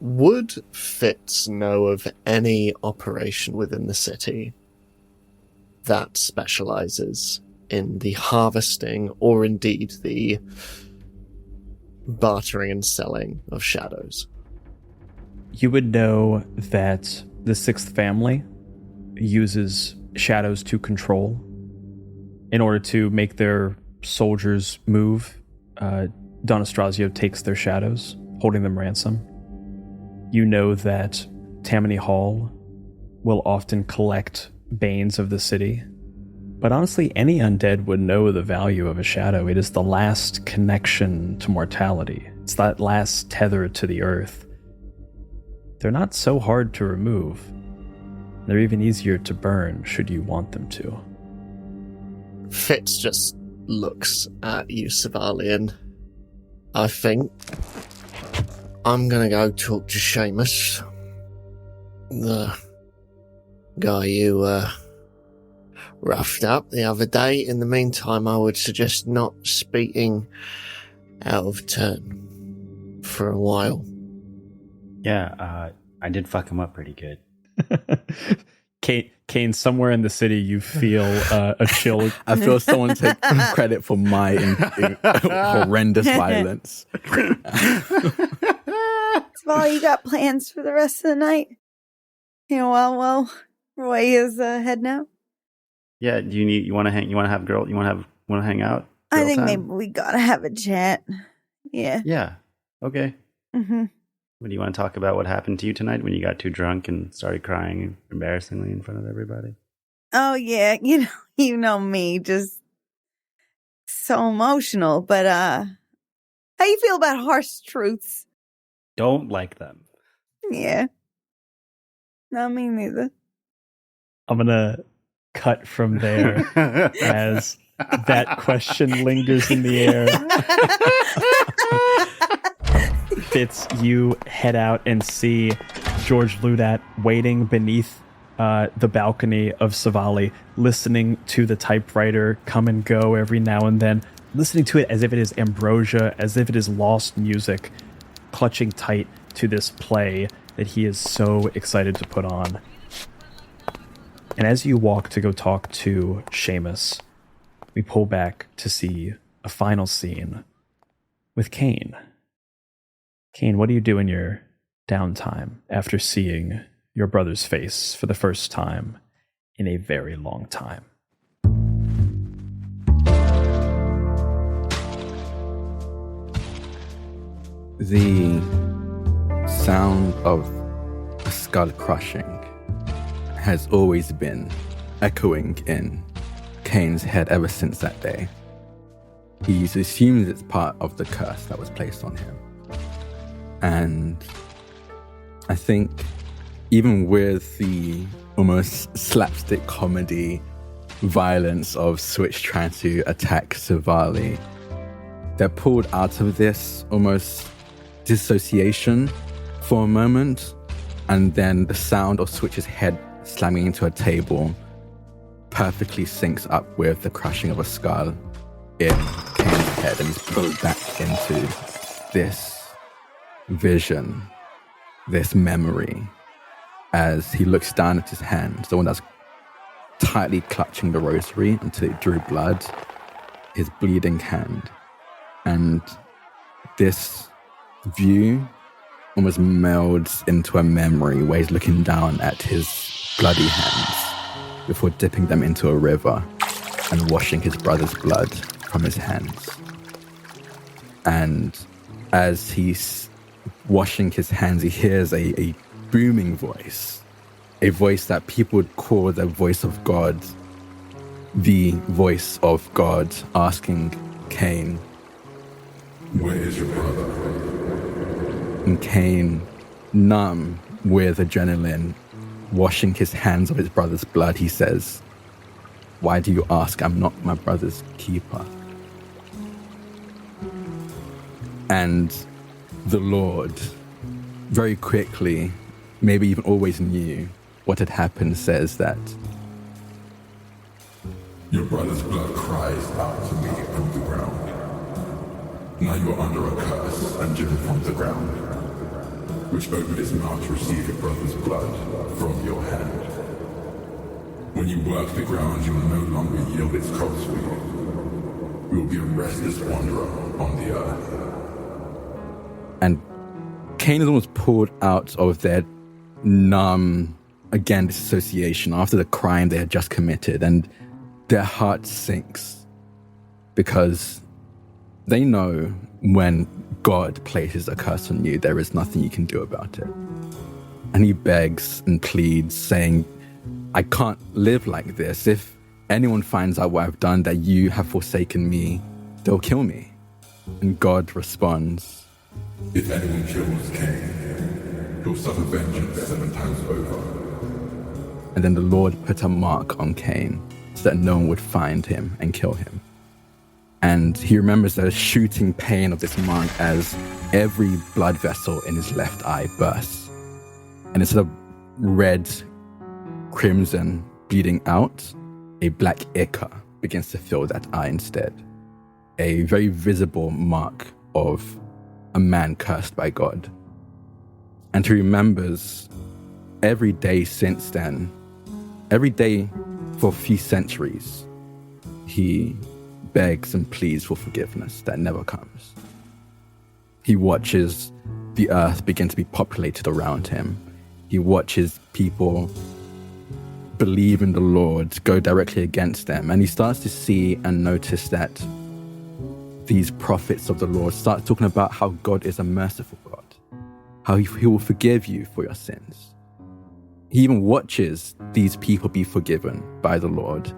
Would Fitz know of any operation within the city that specializes in the harvesting or indeed the bartering and selling of shadows? You would know that the Sixth Family uses shadows to control in order to make their soldiers move. Don Estrazio takes their shadows, holding them ransom. You know that Tammany Hall will often collect banes of the city. But honestly, any undead would know the value of a shadow. It is the last connection to mortality. It's that last tether to the earth. They're not so hard to remove. They're even easier to burn should you want them to. Fitz just looks at you, Savali, and I think I'm gonna go talk to Seamus, the guy you roughed up the other day. In the meantime, I would suggest not speaking out of turn for a while. Yeah, I did fuck him up pretty good. Kane, somewhere in the city, you feel a chill. I feel someone take credit for my horrendous violence. Well, you got plans for the rest of the night? While Roy is heading out? Yeah, you want to hang out? I Girl think time? maybe we gotta have a chat. Yeah. Yeah. Okay. Mm-hmm. What do you want to talk about? What happened to you tonight when you got too drunk and started crying embarrassingly in front of everybody? Oh yeah, you know me, just so emotional. But how you feel about harsh truths? Don't like them. Yeah. No, me neither. I'm gonna cut from there as that question lingers in the air. Fitz, you head out and see George Ludat waiting beneath the balcony of Savali, listening to the typewriter come and go every now and then, listening to it as if it is ambrosia, as if it is lost music, clutching tight to this play that he is so excited to put on. And as you walk to go talk to Seamus, we pull back to see a final scene with Kane. Kane, what do you do in your downtime after seeing your brother's face for the first time in a very long time. The sound of a skull crushing has always been echoing in Cain's head ever since that day. He's assumed it's part of the curse that was placed on him. And I think even with the almost slapstick comedy violence of Switch trying to attack Savali, they're pulled out of this almost dissociation for a moment, and then the sound of Switch's head slamming into a table perfectly syncs up with the crushing of a skull in Cain's head, and he's pulled back into this vision, this memory, as he looks down at his hand, the one that's tightly clutching the rosary until it drew blood, his bleeding hand. And this view almost melds into a memory where he's looking down at his bloody hands before dipping them into a river and washing his brother's blood from his hands. And as he's washing his hands, he hears a booming voice, a voice that people would call the voice of God, the voice of God asking Cain, "Where is your brother?" And Cain, numb with adrenaline, washing his hands of his brother's blood, he says, "Why do you ask? I'm not my brother's keeper." And the Lord, very quickly, maybe even always knew what had happened, says that, "Your brother's blood cries out to me from the ground. Now you are under a curse and driven from the ground, which opened his mouth to receive your brother's blood from your hand. When you work the ground, you will no longer yield its crops for you. You will be a restless wanderer on the earth." And Cain is almost pulled out of their numb, again, disassociation after the crime they had just committed, and their heart sinks because they know when God places a curse on you, there is nothing you can do about it. And he begs and pleads, saying, "I can't live like this. If anyone finds out what I've done, that you have forsaken me, they'll kill me." And God responds, "If anyone kills Cain, he'll suffer vengeance 7 times over." And then the Lord put a mark on Cain so that no one would find him and kill him. And he remembers the shooting pain of this mark as every blood vessel in his left eye bursts. And instead of red, crimson bleeding out, a black ichor begins to fill that eye instead. A very visible mark of a man cursed by God. And he remembers every day since then, every day for a few centuries, he begs and pleads for forgiveness that never comes. He watches the earth begin to be populated around him. He watches people believe in the Lord go directly against them. And he starts to see and notice that these prophets of the Lord start talking about how God is a merciful God, how he will forgive you for your sins. He even watches these people be forgiven by the Lord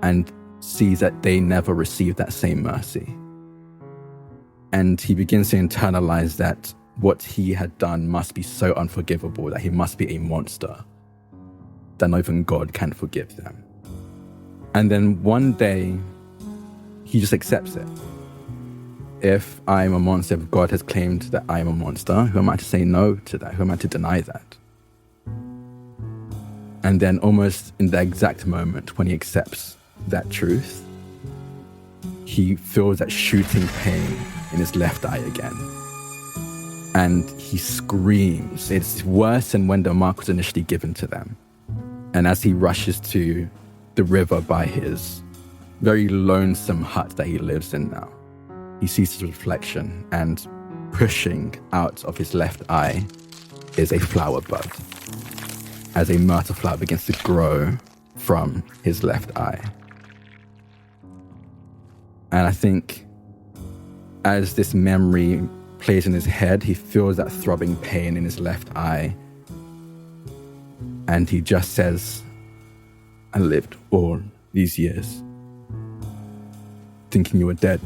and sees that they never receive that same mercy. And he begins to internalize that what he had done must be so unforgivable, that he must be a monster, that not even God can forgive them. And then one day, he just accepts it. If I'm a monster, if God has claimed that I'm a monster, who am I to say no to that? Who am I to deny that? And then almost in the exact moment when he accepts that truth, he feels that shooting pain in his left eye again. And he screams. It's worse than when the mark was initially given to them. And as he rushes to the river by his very lonesome hut that he lives in now, he sees his reflection, and pushing out of his left eye is a flower bud, as a myrtle flower begins to grow from his left eye. And I think as this memory plays in his head, he feels that throbbing pain in his left eye. And he just says, I lived all these years thinking you were dead,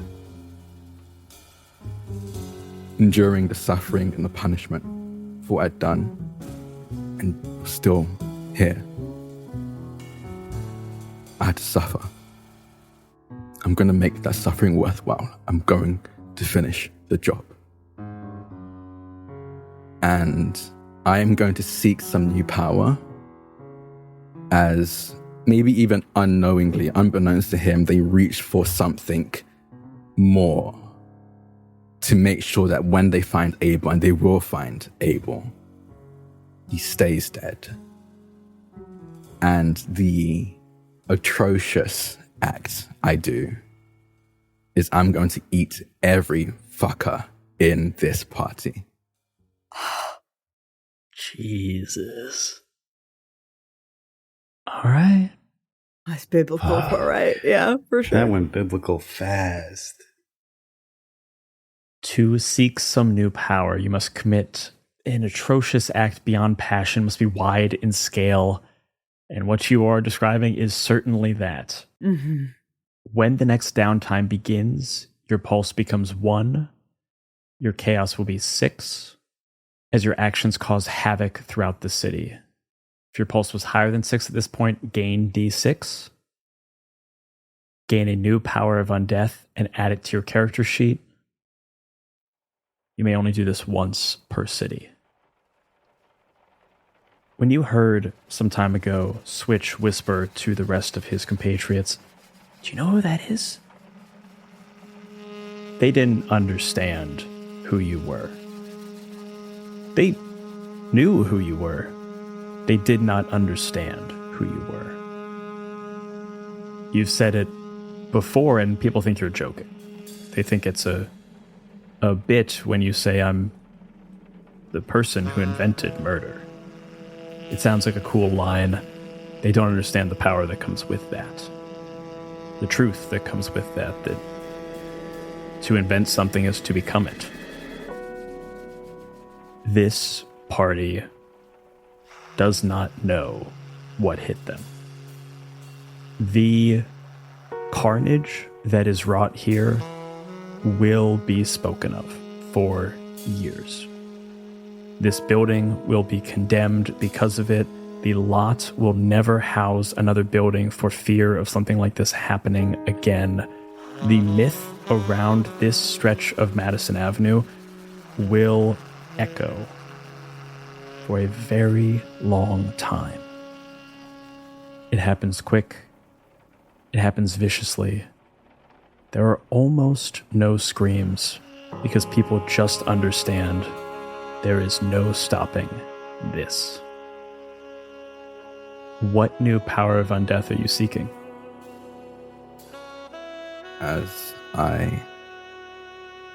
enduring the suffering and the punishment for what I'd done, and still here. I had to suffer. I'm going to make that suffering worthwhile. I'm going to finish the job. And I am going to seek some new power, as maybe even unknowingly, unbeknownst to him, they reach for something more to make sure that when they find Abel, and they will find Abel, he stays dead. And the atrocious act I do is I'm going to eat every fucker in this party. Jesus. All right. That's biblical, all right. Yeah, for sure. That went biblical fast. To seek some new power, you must commit an atrocious act beyond passion, must be wide in scale. And what you are describing is certainly that. Mm-hmm. When the next downtime begins, your pulse becomes 1, your chaos will be 6, as your actions cause havoc throughout the city. If your pulse was higher than 6 at this point, gain D6. Gain a new power of undeath and add it to your character sheet. You may only do this once per city. When you heard some time ago Switch whisper to the rest of his compatriots, "Do you know who that is?" They didn't understand who you were. They knew who you were. They did not understand who you were. You've said it before and people think you're joking. They think it's a bit when you say I'm the person who invented murder. It sounds like a cool line. They don't understand the power that comes with that. The truth that comes with that to invent something is to become it. This party does not know what hit them. The carnage that is wrought here will be spoken of for years. This building will be condemned because of it. The lot will never house another building for fear of something like this happening again. The myth around this stretch of Madison Avenue will echo for a very long time. It happens quick. It happens viciously. There are almost no screams because people just understand there is no stopping this. What new power of undeath are you seeking? As I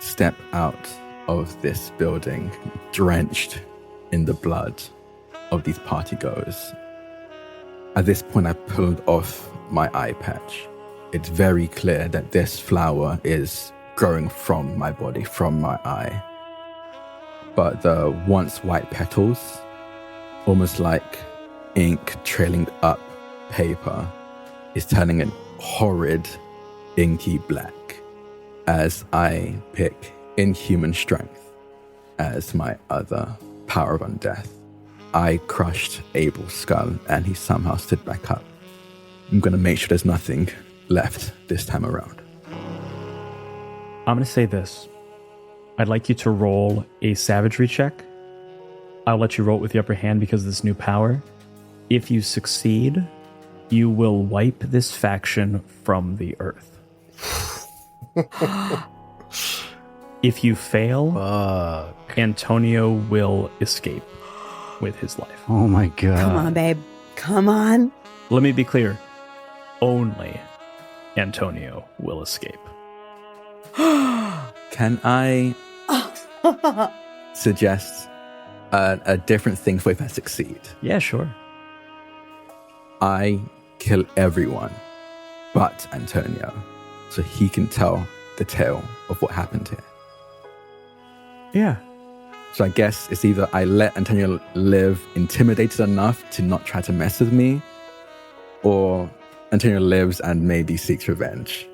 step out of this building, drenched in the blood of these partygoers, at this point I pulled off my eye patch. It's very clear that this flower is growing from my body, from my eye. But the once white petals, almost like ink trailing up paper, is turning a horrid, inky black as I pick inhuman strength as my other power of undeath. I crushed Abel's skull and he somehow stood back up. I'm going to make sure there's nothing left this time around. I'm going to say this. I'd like you to roll a savagery check. I'll let you roll it with the upper hand because of this new power. If you succeed, you will wipe this faction from the earth. If you fail, Antonio will escape with his life. Oh my god. Come on, babe. Come on. Let me be clear. Only Antonio will escape. Can I suggest a different thing for if I succeed. Yeah, sure. I kill everyone but Antonio, so he can tell the tale of what happened here. Yeah. So I guess it's either I let Antonio live intimidated enough to not try to mess with me, or Antonio lives and maybe seeks revenge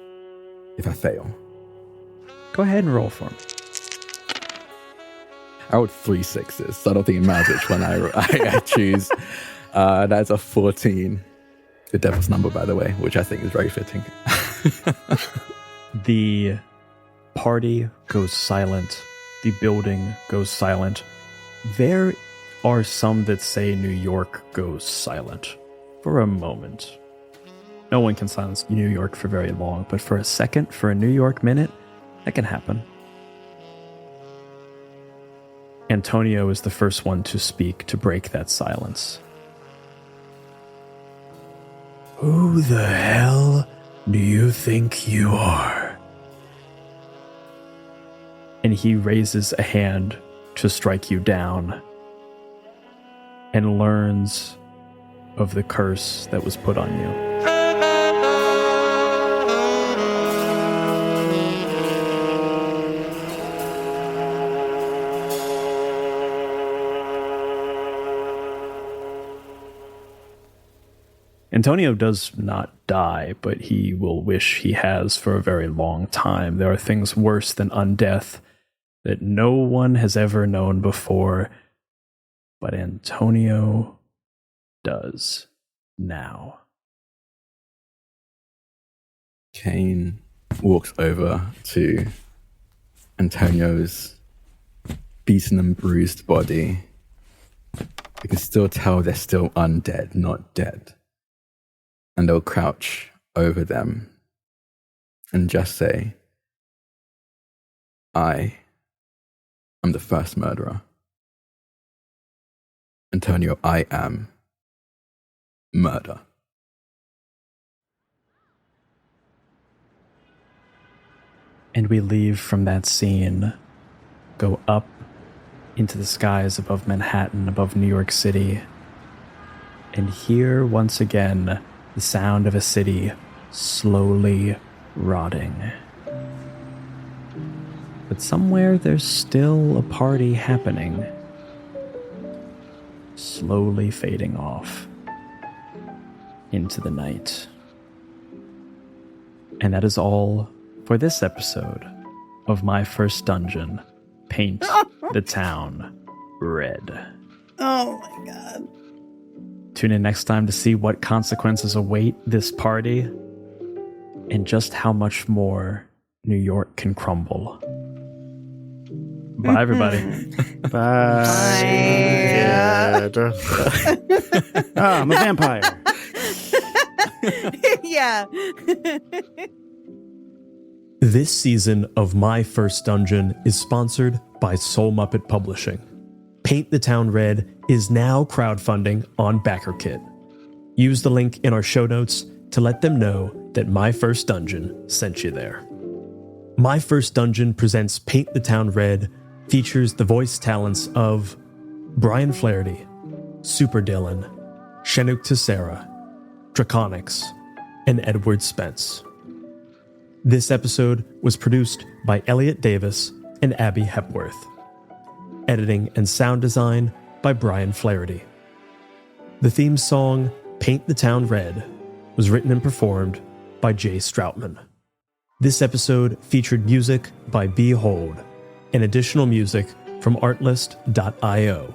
if I fail. Go ahead and roll for me. I rolled 3 6s, so I don't think it matters which one I choose. That's a 14. The devil's number, by the way, which I think is very fitting. The party goes silent. The building goes silent. There are some that say New York goes silent for a moment. No one can silence New York for very long, but for a second, for a New York minute, that can happen. Antonio is the first one to speak to break that silence. Who the hell do you think you are? And he raises a hand to strike you down and learns of the curse that was put on you. Antonio does not die, but he will wish he has for a very long time. There are things worse than undeath that no one has ever known before, but Antonio does now. Kane walks over to Antonio's beaten and bruised body. You can still tell they're still undead, not dead. And they'll crouch over them and just say, I am the first murderer. Antonio, I am murder. And we leave from that scene, go up into the skies above Manhattan, above New York City, and hear once again the sound of a city slowly rotting. But somewhere there's still a party happening, slowly fading off into the night. And that is all for this episode of My First Dungeon, Paint the Town Red. Oh my god. Tune in next time to see what consequences await this party and just how much more New York can crumble. Bye, everybody. Bye. I'm a vampire. Yeah. This season of My First Dungeon is sponsored by Soul Muppet Publishing. Paint the Town Red is now crowdfunding on BackerKit. Use the link in our show notes to let them know that My First Dungeon sent you there. My First Dungeon presents Paint the Town Red features the voice talents of Brian Flaherty, Super Dylan, Chinook Tessera, Draconics, and Edward Spence. This episode was produced by Elliot Davis and Abby Hepworth. Editing and sound design by Brian Flaherty. The theme song, Paint the Town Red, was written and performed by Jay Stroutman. This episode featured music by Behold and additional music from artlist.io.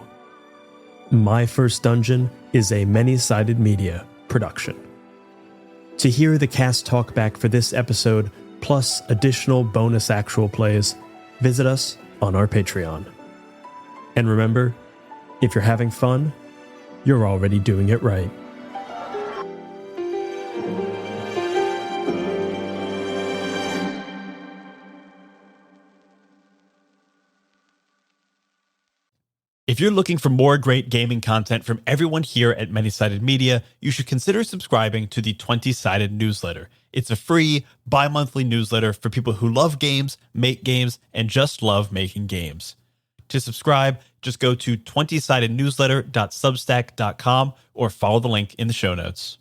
My First Dungeon is a many-sided media production. To hear the cast talkback for this episode, plus additional bonus actual plays, visit us on our Patreon. And remember, if you're having fun, you're already doing it right. If you're looking for more great gaming content from everyone here at Many-Sided Media, you should consider subscribing to the 20-Sided newsletter. It's a free, bi-monthly newsletter for people who love games, make games, and just love making games. To subscribe, just go to 20sidednewsletter.substack.com or follow the link in the show notes.